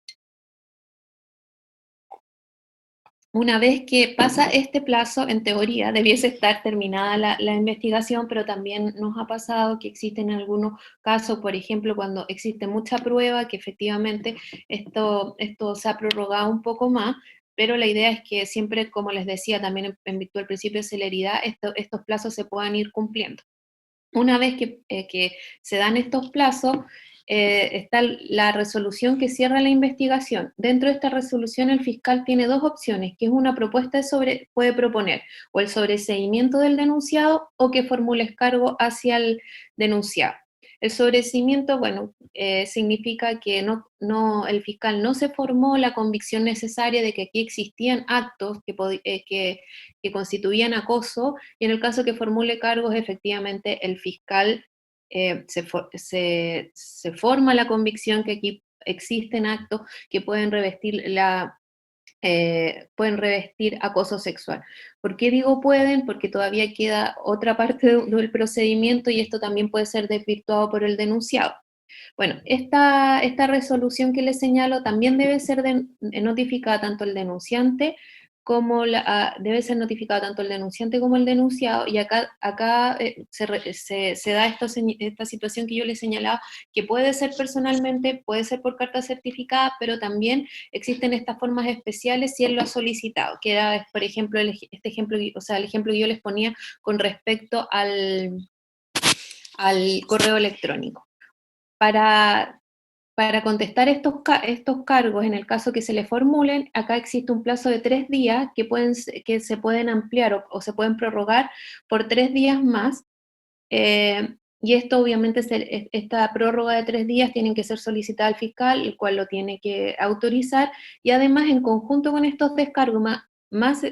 Una vez que pasa este plazo, en teoría, debiese estar terminada la investigación, pero también nos ha pasado que existen algunos casos, por ejemplo, cuando existe mucha prueba, que efectivamente esto se ha prorrogado un poco más, pero la idea es que siempre, como les decía, también en virtud del principio de celeridad, estos plazos se puedan ir cumpliendo. Una vez que se dan estos plazos, está la resolución que cierra la investigación. Dentro de esta resolución el fiscal tiene dos opciones, que es una propuesta puede proponer o el sobreseimiento del denunciado, o que formule cargo hacia el denunciado. El sobreseimiento, bueno, significa que el fiscal no se formó la convicción necesaria de que aquí existían actos que constituían acoso, y en el caso que formule cargos, efectivamente el fiscal se forma la convicción que aquí existen actos que pueden revestir acoso sexual. ¿Por qué digo pueden? Porque todavía queda otra parte del procedimiento, y esto también puede ser desvirtuado por el denunciado. Bueno, esta resolución que les señalo también debe ser notificada tanto el denunciante debe ser notificado tanto el denunciante como el denunciado, y acá se da esta situación que yo les señalaba, que puede ser personalmente, puede ser por carta certificada, pero también existen estas formas especiales si él lo ha solicitado, que era, por ejemplo, el ejemplo que yo les ponía con respecto al correo electrónico. Para contestar estos cargos, en el caso que se le formulen, acá existe un plazo de 3 días que se pueden ampliar o se pueden prorrogar por 3 días más, y esto obviamente, esta prórroga de 3 días tiene que ser solicitada al fiscal, el cual lo tiene que autorizar, y además en conjunto con estos descargos,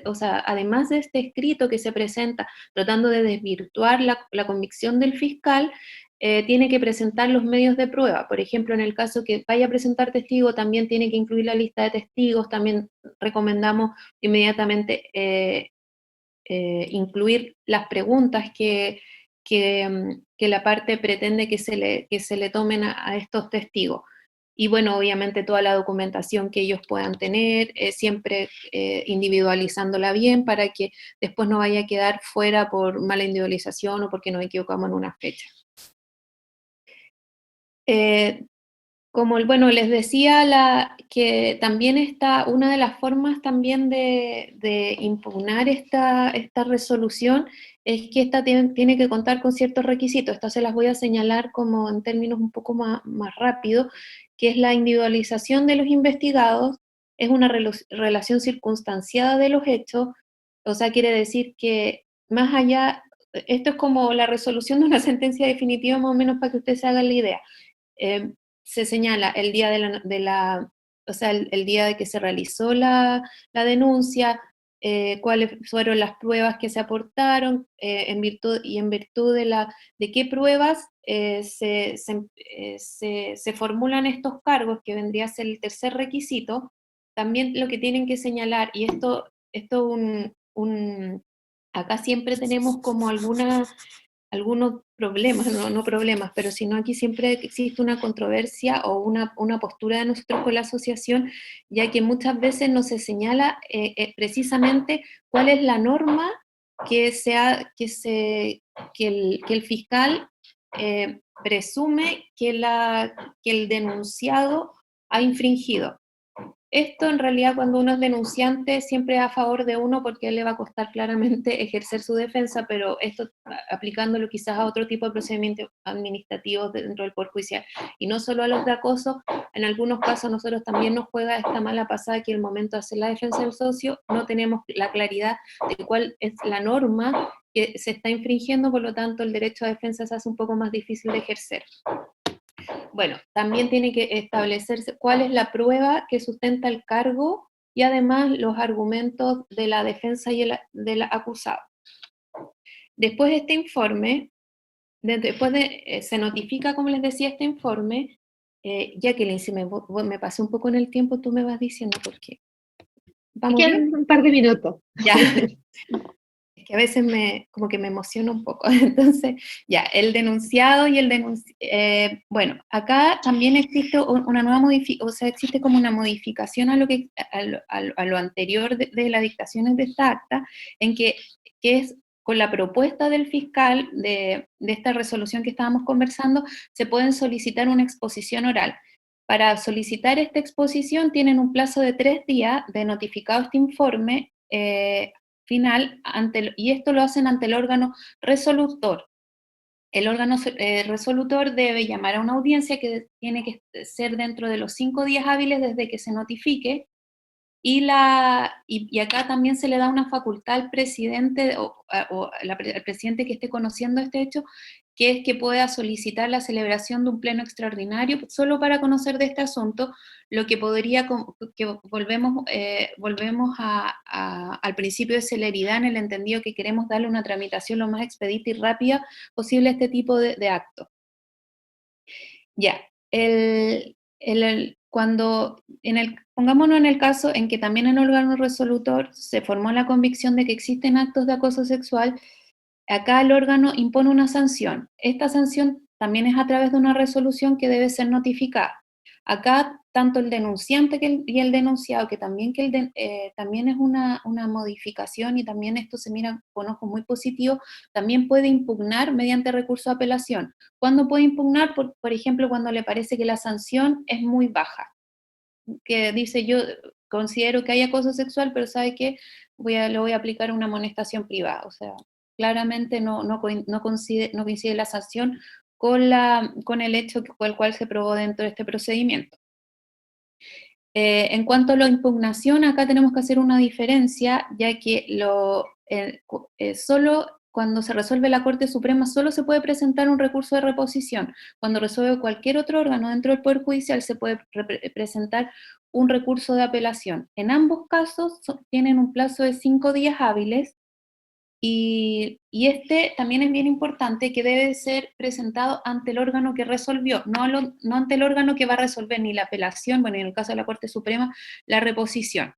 o sea, además de este escrito que se presenta tratando de desvirtuar la convicción del fiscal, tiene que presentar los medios de prueba. Por ejemplo, en el caso que vaya a presentar testigo, también tiene que incluir la lista de testigos, también recomendamos inmediatamente incluir las preguntas que la parte pretende que se le tomen a estos testigos. Y bueno, obviamente toda la documentación que ellos puedan tener, siempre individualizándola bien para que después no vaya a quedar fuera por mala individualización o porque nos equivocamos en una fecha. Como bueno, les decía que también está una de las formas también de impugnar esta resolución es que esta tiene que contar con ciertos requisitos. Estas se las voy a señalar como en términos un poco más rápido, que es la individualización de los investigados, es una relación circunstanciada de los hechos, o sea, quiere decir que más allá, esto es como la resolución de una sentencia definitiva más o menos para que ustedes se hagan la idea. Se señala el día o sea, el día de que se realizó la denuncia, cuáles fueron las pruebas que se aportaron, en virtud de qué pruebas se formulan estos cargos, que vendría a ser el tercer requisito. También lo que tienen que señalar, y acá siempre tenemos como algunos problemas, no problemas, pero sino aquí siempre existe una controversia o una postura de nosotros con la asociación, ya que muchas veces no se señala precisamente cuál es la norma que el fiscal presume que el denunciado ha infringido. Esto en realidad cuando uno es denunciante siempre es a favor de uno porque le va a costar claramente ejercer su defensa, pero esto aplicándolo quizás a otro tipo de procedimientos administrativos dentro del Poder Judicial, y no solo a los de acoso. En algunos casos nosotros también nos juega esta mala pasada que el momento de hacer la defensa del socio no tenemos la claridad de cuál es la norma que se está infringiendo, por lo tanto el derecho a defensa se hace un poco más difícil de ejercer. Bueno, también tiene que establecerse cuál es la prueba que sustenta el cargo y además los argumentos de la defensa y del acusado. Después de este informe, se notifica, como les decía, este informe. Jacqueline, si me pasé un poco en el tiempo, tú me vas diciendo por qué. ¿Vamos bien? Quedan un par de minutos. Ya. Es que a veces como que me emociona un poco. Entonces, ya, el denunciado y bueno, acá también existe una nueva modificación, o sea, existe como una modificación a lo anterior de las dictaciones de esta acta, en que es con la propuesta del fiscal de esta resolución que estábamos conversando, se pueden solicitar una exposición oral. Para solicitar esta exposición tienen un plazo de 3 días de notificado este informe final, y esto lo hacen ante el órgano resolutor. El órgano resolutor debe llamar a una audiencia que tiene que ser dentro de los 5 días hábiles desde que se notifique, y acá también se le da una facultad al presidente al presidente que esté conociendo este hecho, que es que pueda solicitar la celebración de un pleno extraordinario solo para conocer de este asunto, lo que podría, que volvemos al principio de celeridad, en el entendido que queremos darle una tramitación lo más expedita y rápida posible a este tipo de actos. Ya, pongámonos en el caso en que también en el órgano resolutor se formó la convicción de que existen actos de acoso sexual, acá el órgano impone una sanción. Esta sanción también es a través de una resolución que debe ser notificada. Acá, tanto el denunciante y el denunciado, que también también es una modificación, y también esto se mira con ojos muy positivos, también puede impugnar mediante recurso de apelación. ¿Cuándo puede impugnar? Por ejemplo, cuando le parece que la sanción es muy baja, que dice: yo considero que hay acoso sexual, pero ¿sabe qué? Le voy a aplicar una amonestación privada, o sea, claramente no coincide la sanción con el hecho por el cual se probó dentro de este procedimiento. En cuanto a la impugnación, acá tenemos que hacer una diferencia, ya que solo cuando se resuelve la Corte Suprema solo se puede presentar un recurso de reposición. Cuando resuelve cualquier otro órgano dentro del Poder Judicial se puede presentar un recurso de apelación. En ambos casos tienen un plazo de 5 días hábiles, y este también es bien importante, que debe ser presentado ante el órgano que resolvió, no ante el órgano que va a resolver ni la apelación, bueno, en el caso de la Corte Suprema, la reposición.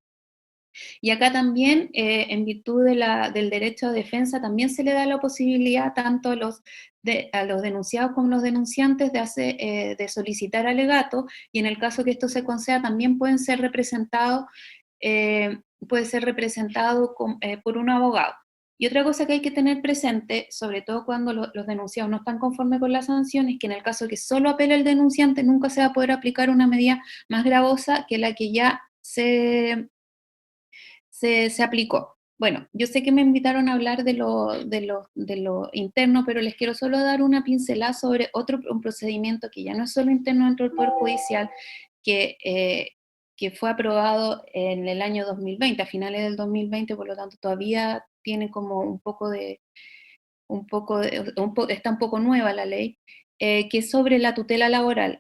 Y acá también, en virtud del derecho a defensa, también se le da la posibilidad tanto a los denunciados como a los denunciantes de solicitar alegato, y en el caso que esto se conceda también pueden ser representados, por un abogado. Y otra cosa que hay que tener presente, sobre todo cuando los denunciados no están conformes con la sanción, es que en el caso que solo apele el denunciante, nunca se va a poder aplicar una medida más gravosa que la que ya se aplicó. Bueno, yo sé que me invitaron a hablar de lo interno, pero les quiero solo dar una pincelada sobre un procedimiento que ya no es solo interno dentro del Poder Judicial, que fue aprobado en el año 2020, a finales del 2020, por lo tanto todavía tiene como está un poco nueva la ley, que es sobre la tutela laboral.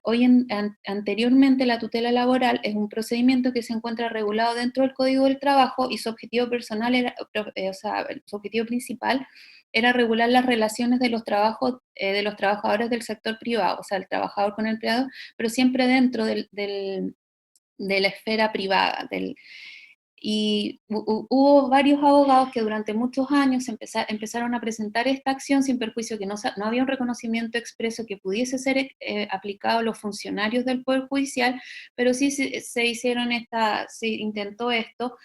Anteriormente la tutela laboral es un procedimiento que se encuentra regulado dentro del Código del Trabajo, y su objetivo personal su objetivo principal era regular las relaciones de los trabajadores del sector privado, o sea, el trabajador con el empleado, pero siempre dentro de la esfera privada. Y hubo varios abogados que durante muchos años empezaron a presentar esta acción sin perjuicio que no había un reconocimiento expreso que pudiese ser aplicado a los funcionarios del Poder Judicial, pero sí se intentó esto,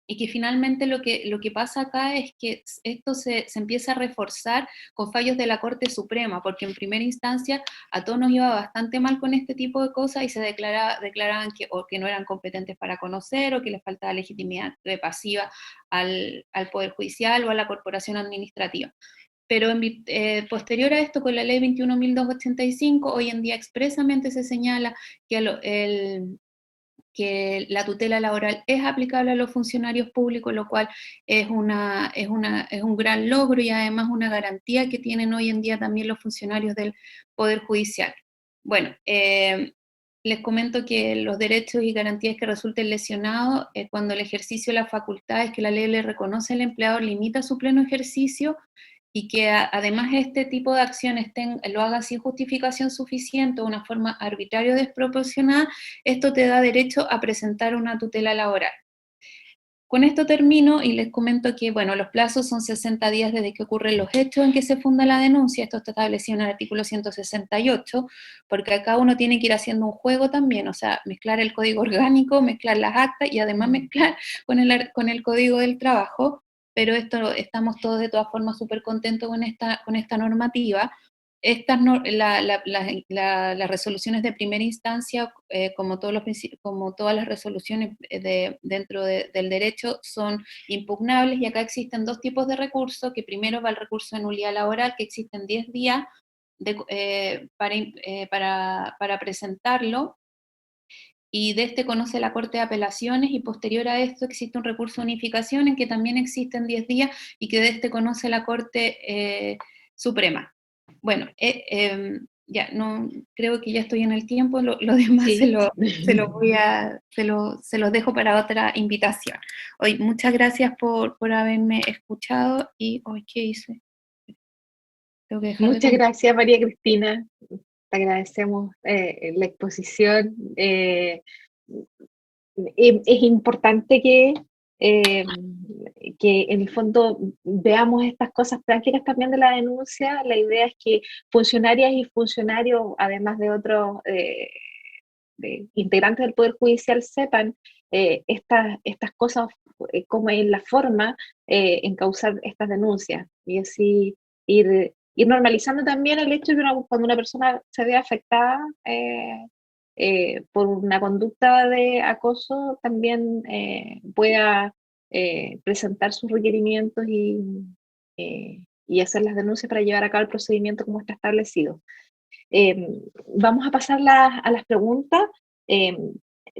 y que finalmente lo que pasa acá es que esto se empieza a reforzar con fallos de la Corte Suprema, porque en primera instancia a todos nos iba bastante mal con este tipo de cosas y se declaraban que no eran competentes para conocer, o que les faltaba legitimidad pasiva al Poder Judicial o a la Corporación Administrativa. Pero posterior a esto, con la ley 21.285, hoy en día expresamente se señala que la tutela laboral es aplicable a los funcionarios públicos, lo cual es un gran logro, y además una garantía que tienen hoy en día también los funcionarios del Poder Judicial. Bueno, les comento que los derechos y garantías que resulten lesionados cuando el ejercicio de las facultades que la ley le reconoce al empleador limita su pleno ejercicio, y que además este tipo de acciones lo haga sin justificación suficiente o de una forma arbitraria o desproporcionada, esto te da derecho a presentar una tutela laboral. Con esto termino y les comento que, bueno, los plazos son 60 días desde que ocurren los hechos en que se funda la denuncia. Esto está establecido en el artículo 168, porque acá uno tiene que ir haciendo un juego también, o sea, mezclar el código orgánico, mezclar las actas y además mezclar con el código del trabajo, pero estamos todos de todas formas súper contentos con esta normativa. Las resoluciones de primera instancia, como todas las resoluciones dentro del derecho, son impugnables, y acá existen dos tipos de recursos, que primero va el recurso de nulidad laboral, que existen 10 días para presentarlo, y de este conoce la Corte de Apelaciones, y posterior a esto existe un recurso de unificación en que también existen 10 días, y que de este conoce la Corte Suprema. Bueno, ya no creo que ya estoy en el tiempo, lo demás Sí. se los dejo para otra invitación. Hoy, muchas gracias por haberme escuchado, y hoy, ¿qué hice? Tengo que dejar Muchas gracias, María Cristina. Te agradecemos la exposición. Es importante eh, que en el fondo veamos estas cosas prácticas también de la denuncia. La idea es que funcionarias y funcionarios, además de otros de integrantes del Poder Judicial, sepan estas cosas, cómo es la forma en causar estas denuncias, y así ir normalizando también el hecho de que cuando una persona se ve afectada por una conducta de acoso, también pueda presentar sus requerimientos y hacer las denuncias para llevar a cabo el procedimiento como está establecido. Vamos a pasar a las preguntas.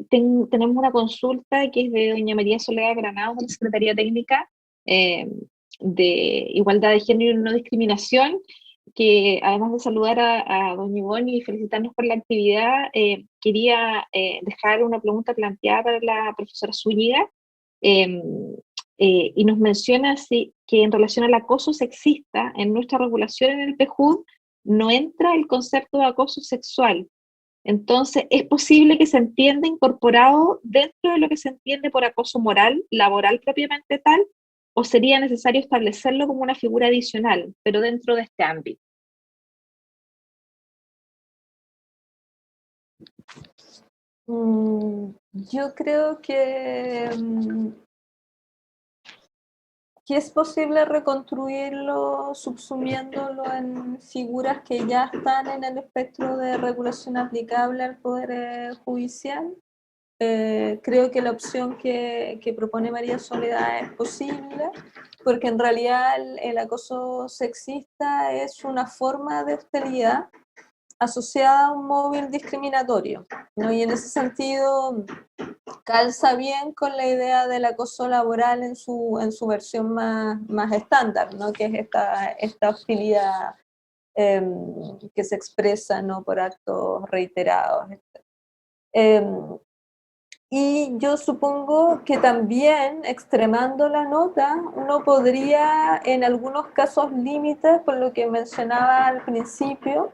Tenemos una consulta que es de doña María Soledad Granados, de la Secretaría Técnica de Igualdad de Género y No Discriminación, que además de saludar a doña Ivonne y felicitarnos por la actividad, quería dejar una pregunta planteada para la profesora Zúñiga, y nos menciona así, que en relación al acoso sexista, en nuestra regulación en el PJUD no entra el concepto de acoso sexual. Entonces, ¿es posible que se entienda incorporado dentro de lo que se entiende por acoso moral, laboral propiamente tal, o sería necesario establecerlo como una figura adicional, pero dentro de este ámbito? Yo creo que es posible reconstruirlo subsumiéndolo en figuras que ya están en el espectro de regulación aplicable al Poder Judicial. Creo que la opción que propone María Soledad es posible, porque en realidad el acoso sexista es una forma de hostilidad asociada a un móvil discriminatorio, ¿no? Y en ese sentido calza bien con la idea del acoso laboral en su versión más estándar, ¿no? Que es esta hostilidad que se expresa, ¿no? Por actos reiterados. Y yo supongo que también, extremando la nota, uno podría, en algunos casos límites, por lo que mencionaba al principio,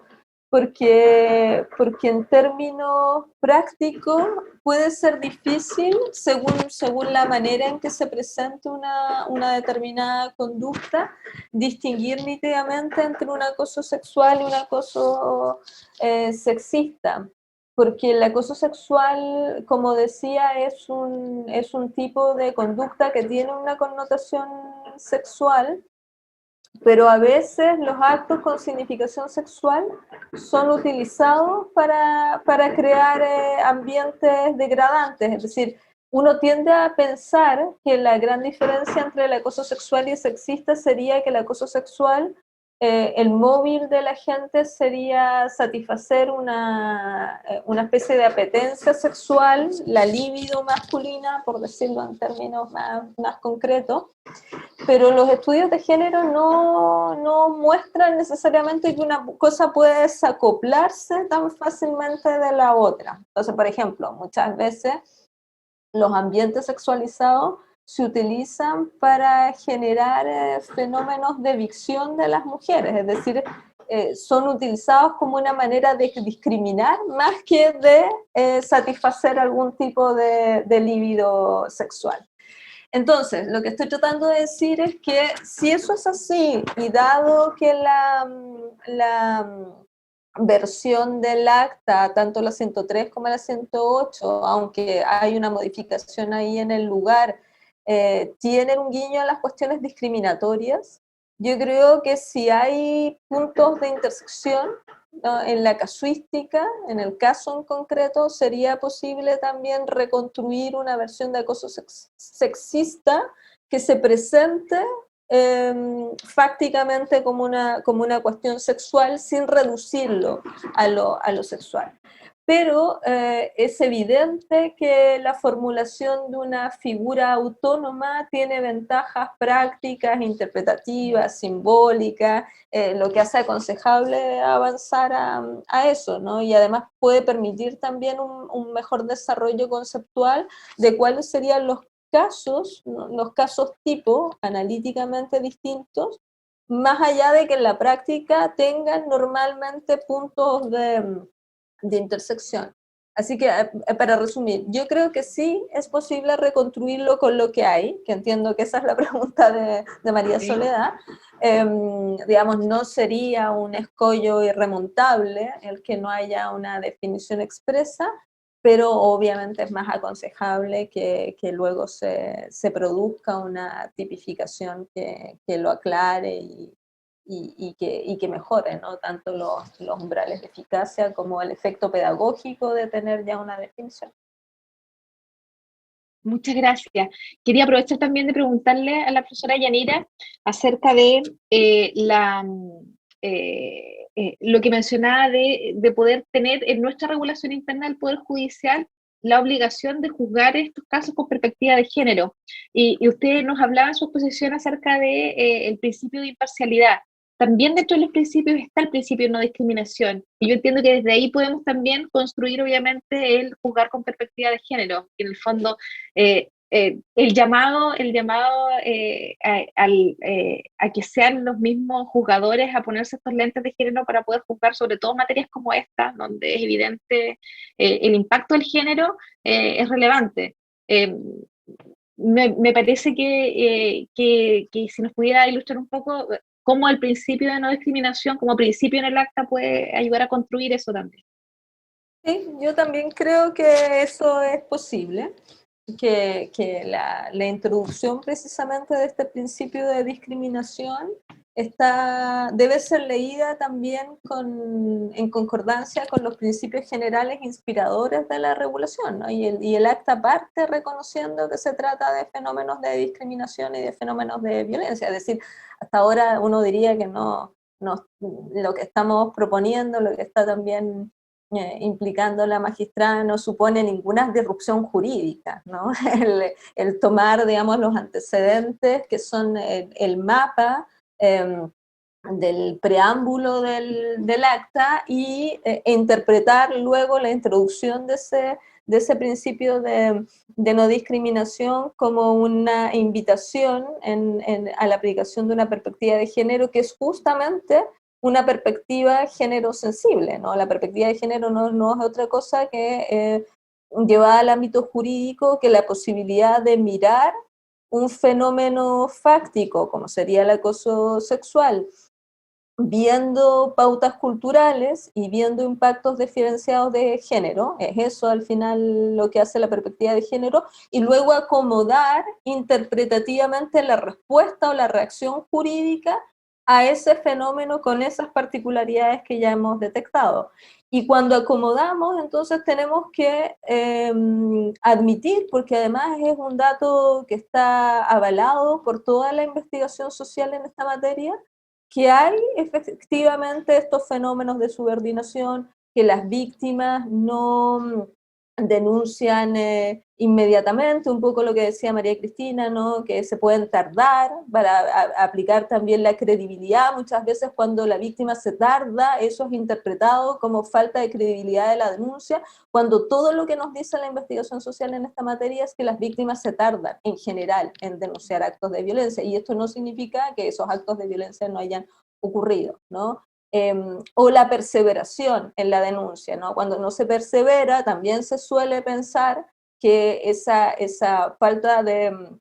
porque en términos prácticos puede ser difícil, según la manera en que se presente una determinada conducta, distinguir nítidamente entre un acoso sexual y un acoso sexista. Porque el acoso sexual, como decía, es un tipo de conducta que tiene una connotación sexual, pero a veces los actos con significación sexual son utilizados para crear ambientes degradantes. Es decir, uno tiende a pensar que la gran diferencia entre el acoso sexual y el sexista sería que el acoso sexual, el móvil de la gente sería satisfacer una especie de apetencia sexual, la libido masculina, por decirlo en términos más concretos, pero los estudios de género no muestran necesariamente que una cosa puede desacoplarse tan fácilmente de la otra. Entonces, por ejemplo, muchas veces los ambientes sexualizados se utilizan para generar fenómenos de evicción de las mujeres, es decir, son utilizados como una manera de discriminar más que de satisfacer algún tipo de libido sexual. Entonces, lo que estoy tratando de decir es que si eso es así, y dado que la versión del acta, tanto la 103 como la 108, aunque hay una modificación ahí en el lugar, tienen un guiño a las cuestiones discriminatorias, yo creo que si hay puntos de intersección, ¿no? En la casuística, en el caso en concreto, sería posible también reconstruir una versión de acoso sexista que se presente fácticamente como una cuestión sexual sin reducirlo a lo sexual. Pero es evidente que la formulación de una figura autónoma tiene ventajas prácticas, interpretativas, simbólicas, lo que hace aconsejable avanzar a eso, ¿no? Y además puede permitir también un mejor desarrollo conceptual de cuáles serían los casos, ¿no? Los casos tipo, analíticamente distintos, más allá de que en la práctica tengan normalmente puntos de intersección. Así que, para resumir, yo creo que sí es posible reconstruirlo con lo que hay, que entiendo que esa es la pregunta de María Soledad. Digamos, no sería un escollo irremontable el que no haya una definición expresa, pero obviamente es más aconsejable que luego se produzca una tipificación que lo aclare y que mejore, ¿no? Tanto los umbrales de eficacia como el efecto pedagógico de tener ya una definición. Muchas gracias. Quería aprovechar también de preguntarle a la profesora Yanira acerca de lo que mencionaba de poder tener en nuestra regulación interna del Poder Judicial la obligación de juzgar estos casos con perspectiva de género. Y usted nos hablaba en su exposición acerca de el principio de imparcialidad. También dentro de los principios está el principio de no discriminación. Y yo entiendo que desde ahí podemos también construir, obviamente, el juzgar con perspectiva de género. Que en el fondo, el llamado a que sean los mismos juzgadores a ponerse estos lentes de género para poder juzgar sobre todo materias como esta, donde es evidente el impacto del género, es relevante. Me parece que si nos pudiera ilustrar un poco cómo el principio de no discriminación, como principio en el acta, puede ayudar a construir eso también. Sí, yo también creo que eso es posible, que la introducción precisamente de este principio de discriminación debe ser leída también en concordancia con los principios generales inspiradores de la regulación, ¿no? Y el acta parte reconociendo que se trata de fenómenos de discriminación y de fenómenos de violencia. Es decir, hasta ahora uno diría que no, lo que estamos proponiendo, lo que está también implicando la magistrada no supone ninguna disrupción jurídica, ¿no? El tomar, digamos, los antecedentes que son el mapa del preámbulo del acta e interpretar luego la introducción de ese principio de no discriminación como una invitación a la aplicación de una perspectiva de género que es justamente una perspectiva género sensible, ¿no? La perspectiva de género no es otra cosa que llevar al ámbito jurídico que la posibilidad de mirar un fenómeno fáctico, como sería el acoso sexual, viendo pautas culturales y viendo impactos diferenciados de género, es eso al final lo que hace la perspectiva de género, y luego acomodar interpretativamente la respuesta o la reacción jurídica a ese fenómeno con esas particularidades que ya hemos detectado. Y cuando acomodamos, entonces tenemos que admitir, porque además es un dato que está avalado por toda la investigación social en esta materia, que hay efectivamente estos fenómenos de subordinación, que las víctimas no denuncian inmediatamente, un poco lo que decía María Cristina, ¿no? Que se pueden tardar para aplicar también la credibilidad. Muchas veces cuando la víctima se tarda, eso es interpretado como falta de credibilidad de la denuncia, cuando todo lo que nos dice la investigación social en esta materia es que las víctimas se tardan en general en denunciar actos de violencia, y esto no significa que esos actos de violencia no hayan ocurrido, ¿no? O la perseveración en la denuncia, ¿no? Cuando no se persevera, también se suele pensar que esa falta de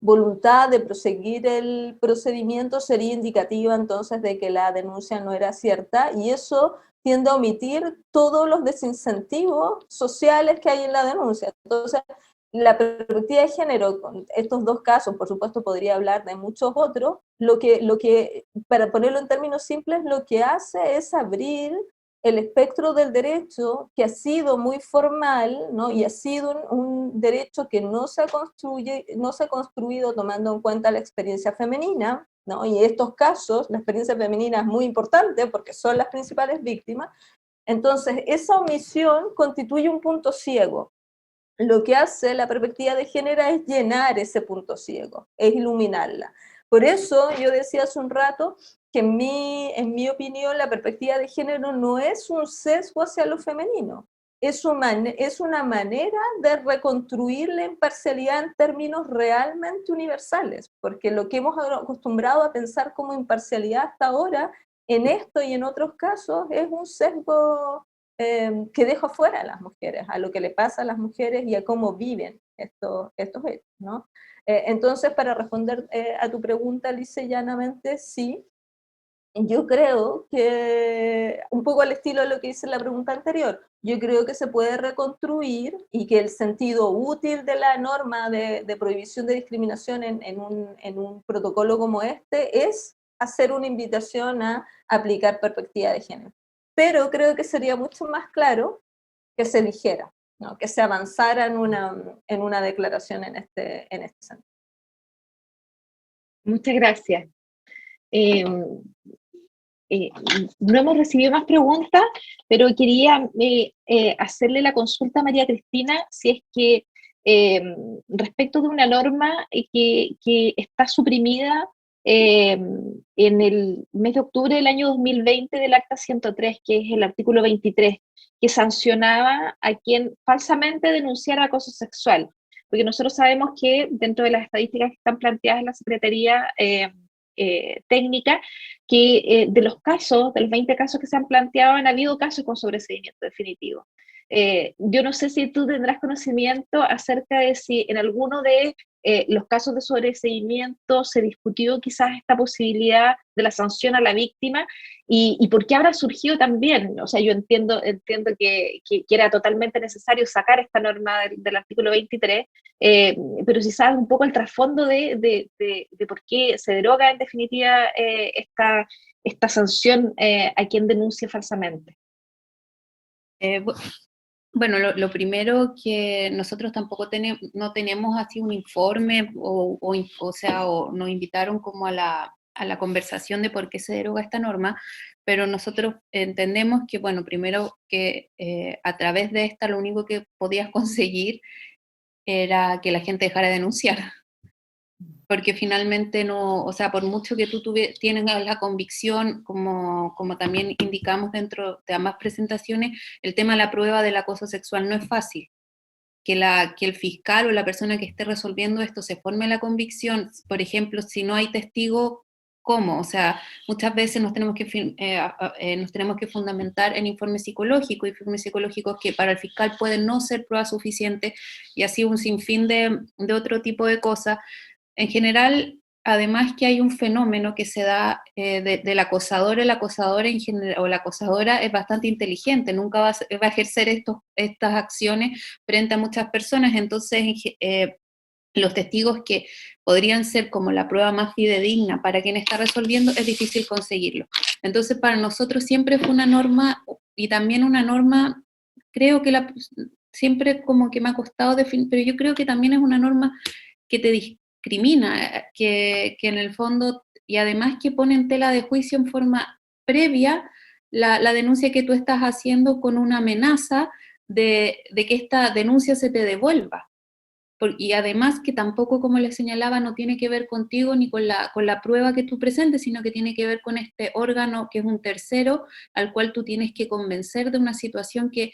voluntad de proseguir el procedimiento sería indicativa entonces de que la denuncia no era cierta, y eso tiende a omitir todos los desincentivos sociales que hay en la denuncia. Entonces, la perspectiva de género, con estos dos casos, por supuesto podría hablar de muchos otros, lo que, para ponerlo en términos simples, lo que hace es abrir el espectro del derecho, que ha sido muy formal, ¿no? Y ha sido un derecho que no se ha construido tomando en cuenta la experiencia femenina, ¿no? Y en estos casos la experiencia femenina es muy importante porque son las principales víctimas. Entonces, esa omisión constituye un punto ciego. Lo que hace la perspectiva de género es llenar ese punto ciego, es iluminarla. Por eso yo decía hace un rato que en mi opinión la perspectiva de género no es un sesgo hacia lo femenino, es una manera de reconstruir la imparcialidad en términos realmente universales, porque lo que hemos acostumbrado a pensar como imparcialidad hasta ahora, en esto y en otros casos, es un sesgo que deja fuera a las mujeres, a lo que le pasa a las mujeres y a cómo viven estos hechos, ¿no? Entonces, para responder a tu pregunta, Lice, llanamente, sí, yo creo que, un poco al estilo de lo que hice en la pregunta anterior, yo creo que se puede reconstruir y que el sentido útil de la norma de prohibición de discriminación en un protocolo como este es hacer una invitación a aplicar perspectiva de género. Pero creo que sería mucho más claro que se dijera, ¿no? Que se avanzara en una declaración en este sentido. Muchas gracias. No hemos recibido más preguntas, pero quería hacerle la consulta a María Cristina si es que respecto de una norma que está suprimida en el mes de octubre del año 2020 del Acta 103, que es el artículo 23, que sancionaba a quien falsamente denunciara acoso sexual. Porque nosotros sabemos que dentro de las estadísticas que están planteadas en la Secretaría Técnica, que de los casos, de los 20 casos que se han planteado, han habido casos con sobreseimiento definitivo. Yo no sé si tú tendrás conocimiento acerca de si en alguno de los casos de sobreseimiento se discutió quizás esta posibilidad de la sanción a la víctima y por qué habrá surgido también. O sea, yo entiendo que era totalmente necesario sacar esta norma del artículo 23, pero si sabes un poco el trasfondo de por qué se deroga en definitiva esta sanción a quien denuncie falsamente. Bueno, lo primero que nosotros tampoco no tenemos así un informe, o sea, nos invitaron como a la conversación de por qué se deroga esta norma, pero nosotros entendemos que, bueno, primero que a través de esta lo único que podías conseguir era que la gente dejara de denunciar. Porque finalmente no, o sea, por mucho que tú tengas la convicción, como también indicamos dentro de ambas presentaciones, el tema de la prueba del acoso sexual no es fácil. Que el fiscal o la persona que esté resolviendo esto se forme la convicción, por ejemplo, si no hay testigo, ¿cómo? O sea, muchas veces nos tenemos que fundamentar en informes psicológicos que para el fiscal pueden no ser pruebas suficientes, y así un sinfín de otro tipo de cosas. En general, además que hay un fenómeno que se da del acosador, el acosador en general, o la acosadora es bastante inteligente, nunca va a ejercer estas acciones frente a muchas personas, entonces los testigos que podrían ser como la prueba más fidedigna para quien está resolviendo, es difícil conseguirlo. Entonces, para nosotros siempre fue una norma, y también una norma, creo que siempre como que me ha costado definir, pero yo creo que también es una norma que te discrimina, que en el fondo, y además que pone en tela de juicio en forma previa la denuncia que tú estás haciendo, con una amenaza de que esta denuncia se te devuelva. Y además que tampoco, como les señalaba, no tiene que ver contigo ni con la prueba que tú presentes, sino que tiene que ver con este órgano que es un tercero, al cual tú tienes que convencer de una situación que,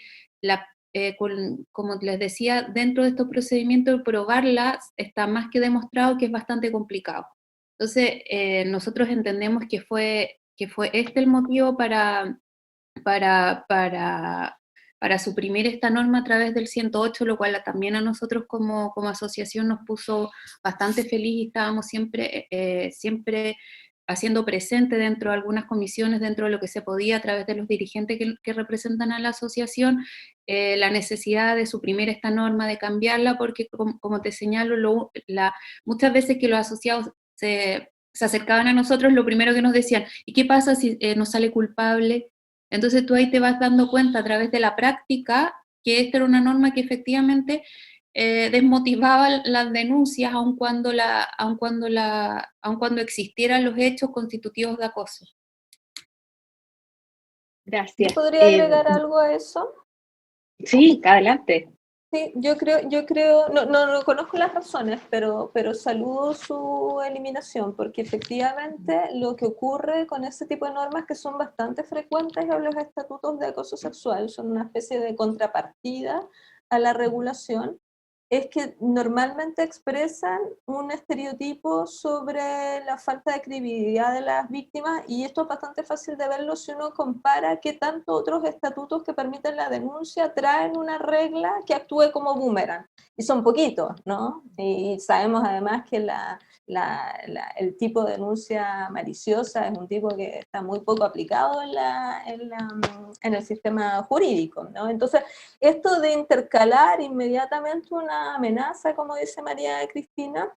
como les decía, dentro de estos procedimientos, probarla está más que demostrado que es bastante complicado. Entonces, nosotros entendemos que fue este el motivo para suprimir esta norma a través del 108, lo cual también a nosotros como asociación nos puso bastante feliz, y estábamos siempre haciendo presente dentro de algunas comisiones, dentro de lo que se podía a través de los dirigentes que representan a la asociación, la necesidad de suprimir esta norma, de cambiarla, porque como te señalo, muchas veces que los asociados se acercaban a nosotros, lo primero que nos decían: ¿y qué pasa si nos sale culpable? Entonces tú ahí te vas dando cuenta a través de la práctica que esta era una norma que efectivamente desmotivaba las denuncias, aun cuando existieran los hechos constitutivos de acoso. Gracias. ¿Podría agregar algo a eso? Sí, adelante. Sí, yo creo, no conozco las razones, pero saludo su eliminación, porque efectivamente lo que ocurre con ese tipo de normas, que son bastante frecuentes en los estatutos de acoso sexual, son una especie de contrapartida a la regulación, es que normalmente expresan un estereotipo sobre la falta de credibilidad de las víctimas, y esto es bastante fácil de verlo si uno compara qué tanto otros estatutos que permiten la denuncia traen una regla que actúe como boomerang, y son poquitos, ¿no? Y sabemos además que el tipo de denuncia maliciosa es un tipo que está muy poco aplicado en el sistema jurídico, ¿no? Entonces, esto de intercalar inmediatamente una amenaza, como dice María Cristina,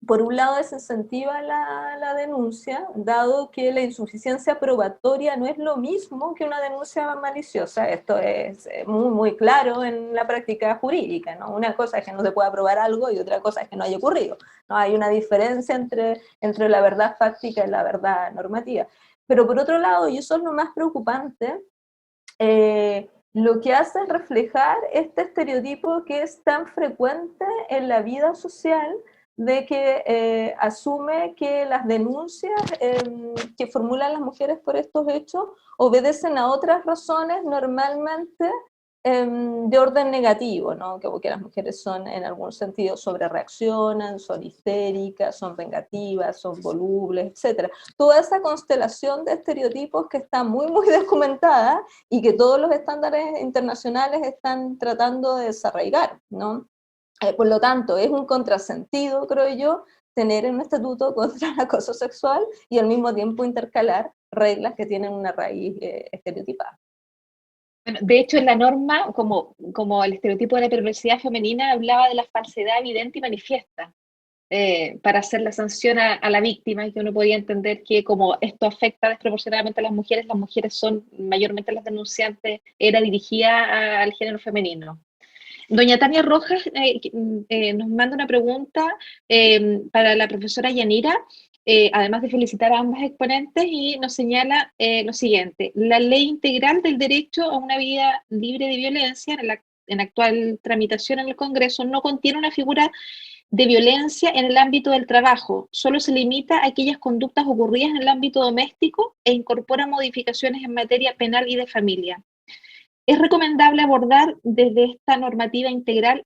por un lado desincentiva la denuncia, dado que la insuficiencia probatoria no es lo mismo que una denuncia maliciosa. Esto es muy, muy claro en la práctica jurídica, ¿no? Una cosa es que no se pueda probar algo y otra cosa es que no haya ocurrido, ¿no? Hay una diferencia entre la verdad fáctica y la verdad normativa. Pero por otro lado, y eso es lo más preocupante, lo que hace es reflejar este estereotipo que es tan frecuente en la vida social, de que asume que las denuncias que formulan las mujeres por estos hechos obedecen a otras razones, normalmente de orden negativo, ¿no? Que las mujeres son en algún sentido sobrereaccionan, son histéricas, son vengativas, son volubles, etc. Toda esa constelación de estereotipos que está muy, muy documentada y que todos los estándares internacionales están tratando de desarraigar, ¿no? Por lo tanto, es un contrasentido, creo yo, tener un estatuto contra el acoso sexual y al mismo tiempo intercalar reglas que tienen una raíz estereotipada. Bueno, de hecho, en la norma, como el estereotipo de la perversidad femenina, hablaba de la falsedad evidente y manifiesta, para hacer la sanción a la víctima, y que uno podía entender que como esto afecta desproporcionadamente a las mujeres son mayormente las denunciantes, era dirigida al género femenino. Doña Tania Rojas nos manda una pregunta para la profesora Yanira, además de felicitar a ambas exponentes, y nos señala lo siguiente: la Ley Integral del Derecho a una Vida Libre de Violencia, en actual tramitación en el Congreso, no contiene una figura de violencia en el ámbito del trabajo, solo se limita a aquellas conductas ocurridas en el ámbito doméstico e incorpora modificaciones en materia penal y de familia. Es recomendable abordar desde esta normativa integral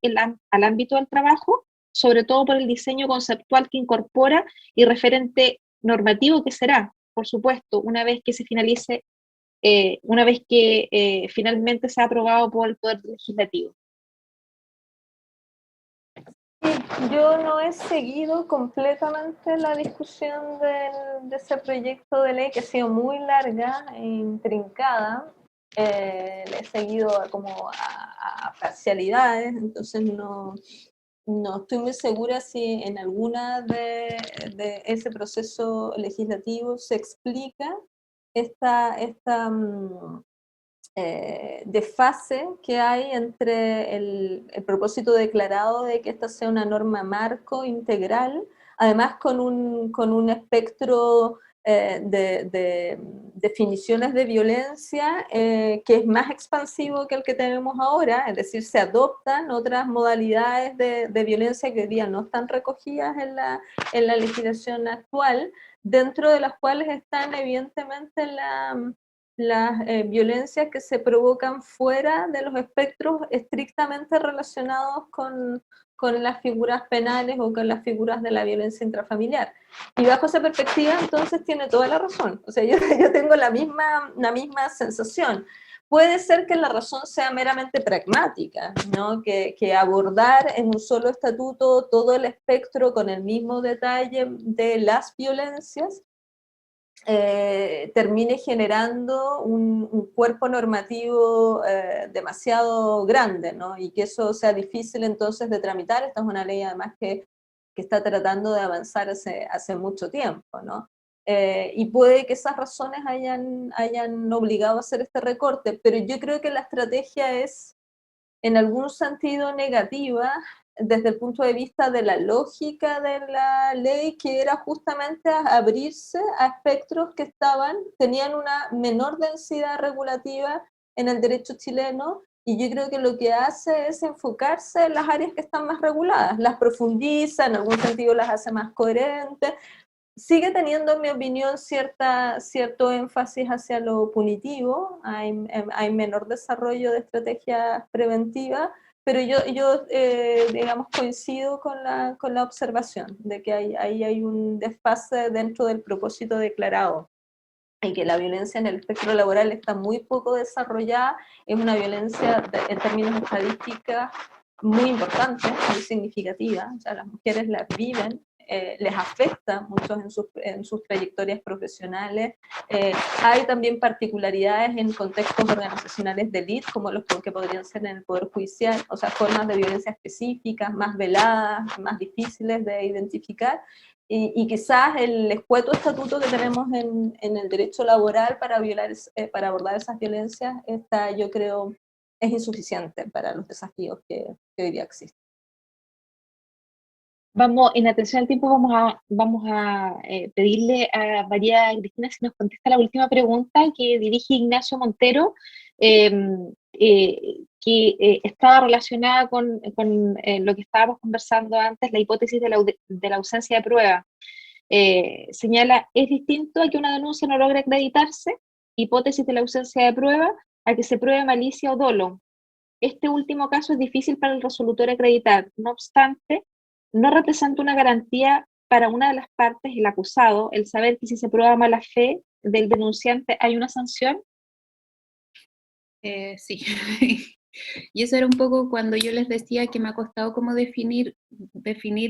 al ámbito del trabajo, sobre todo por el diseño conceptual que incorpora y referente normativo que será, por supuesto, una vez que se finalice, una vez que finalmente sea aprobado por el Poder Legislativo. Yo no he seguido completamente la discusión de ese proyecto de ley, que ha sido muy larga e intrincada. Le he seguido como a parcialidades, entonces no estoy muy segura si en alguna de ese proceso legislativo se explica esta desfase que hay entre el propósito declarado de que esta sea una norma marco integral, además con un espectro de definiciones de violencia que es más expansivo que el que tenemos ahora, es decir, se adoptan otras modalidades de violencia que hoy día no están recogidas en la legislación actual, dentro de las cuales están evidentemente las violencias que se provocan fuera de los espectros estrictamente relacionados con las figuras penales o con las figuras de la violencia intrafamiliar. Y bajo esa perspectiva, entonces, tiene toda la razón. O sea, yo tengo la misma sensación. Puede ser que la razón sea meramente pragmática, ¿no? Que abordar en un solo estatuto todo el espectro con el mismo detalle de las violencias termine generando un cuerpo normativo demasiado grande, ¿no? Y que eso sea difícil entonces de tramitar. Esta es una ley además que está tratando de avanzar hace mucho tiempo, ¿no? Y puede que esas razones hayan obligado a hacer este recorte, pero yo creo que la estrategia es en algún sentido negativa desde el punto de vista de la lógica de la ley, que era justamente abrirse a espectros que tenían una menor densidad regulativa en el derecho chileno, y yo creo que lo que hace es enfocarse en las áreas que están más reguladas, las profundiza, en algún sentido las hace más coherentes, sigue teniendo, en mi opinión, cierto énfasis hacia lo punitivo, hay menor desarrollo de estrategias preventivas, pero yo digamos, coincido con la observación de que ahí hay un desfase dentro del propósito declarado, y que la violencia en el espectro laboral está muy poco desarrollada, es una violencia en términos estadísticos muy importante, muy significativa, o sea, las mujeres las viven les afecta mucho en sus trayectorias profesionales. Hay también particularidades en contextos organizacionales de élite, como los que podrían ser en el Poder Judicial, o sea, formas de violencia específicas, más veladas, más difíciles de identificar, y quizás el escueto estatuto que tenemos en el derecho laboral para abordar esas violencias, yo creo, es insuficiente para los desafíos que hoy día existen. Vamos, en atención al tiempo, vamos a pedirle a María Cristina si nos contesta la última pregunta que dirige Ignacio Montero, que estaba relacionada con lo que estábamos conversando antes, la hipótesis de la ausencia de prueba. Señala, es distinto a que una denuncia no logre acreditarse, hipótesis de la ausencia de prueba, a que se pruebe malicia o dolo. Este último caso es difícil para el resolutor acreditar, no obstante, no representa una garantía para una de las partes, el acusado, el saber que si se prueba mala fe del denunciante hay una sanción. Sí. Y eso era un poco cuando yo les decía que me ha costado como definir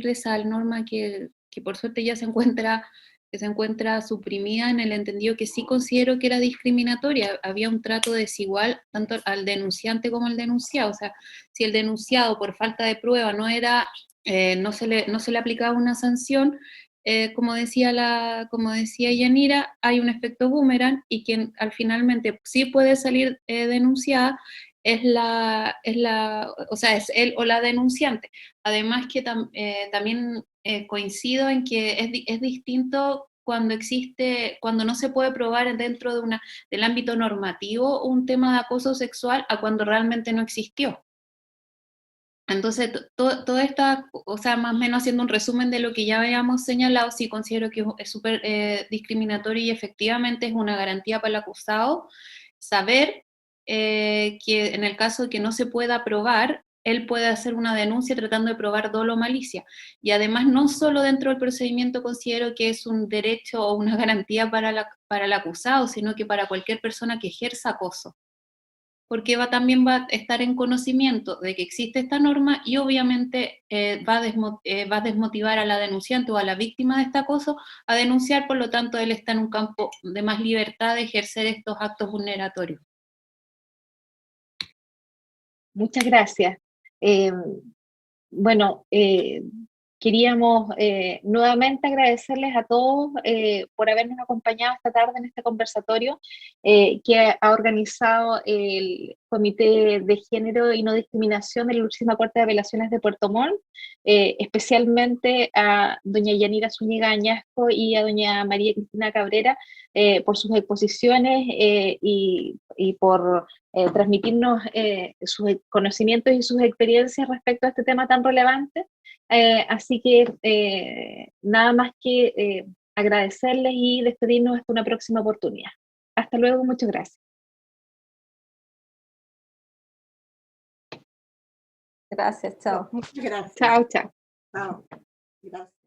esa norma que por suerte ya se encuentra suprimida, en el entendido que sí considero que era discriminatoria. Había un trato desigual tanto al denunciante como al denunciado. O sea, si el denunciado por falta de prueba no se le aplicaba una sanción, como decía Yanira, hay un efecto boomerang, y quien finalmente sí puede salir denunciada es él o la denunciante. Además que también coincido en que es distinto cuando no se puede probar dentro del ámbito normativo un tema de acoso sexual a cuando realmente no existió. Entonces, toda esta, o sea, más o menos haciendo un resumen de lo que ya habíamos señalado, sí considero que es súper discriminatorio, y efectivamente es una garantía para el acusado saber que en el caso de que no se pueda probar, él puede hacer una denuncia tratando de probar dolo o malicia. Y además, no solo dentro del procedimiento considero que es un derecho o una garantía para el acusado, sino que para cualquier persona que ejerza acoso, porque también va a estar en conocimiento de que existe esta norma, y obviamente va a desmotivar a la denunciante o a la víctima de este acoso a denunciar. Por lo tanto, él está en un campo de más libertad de ejercer estos actos vulneratorios. Muchas gracias. Bueno, queríamos nuevamente agradecerles a todos por habernos acompañado esta tarde en este conversatorio que ha organizado el Comité de Género y No Discriminación de la Undécima Corte de Apelaciones de Puerto Montt, especialmente a doña Yanira Zúñiga Añasco y a doña María Cristina Cabrera por sus exposiciones y por transmitirnos sus conocimientos y sus experiencias respecto a este tema tan relevante. Así que nada más que agradecerles y despedirnos hasta una próxima oportunidad. Hasta luego, muchas gracias. Gracias, chao. Muchas gracias. Chao, chao. Chao. Gracias.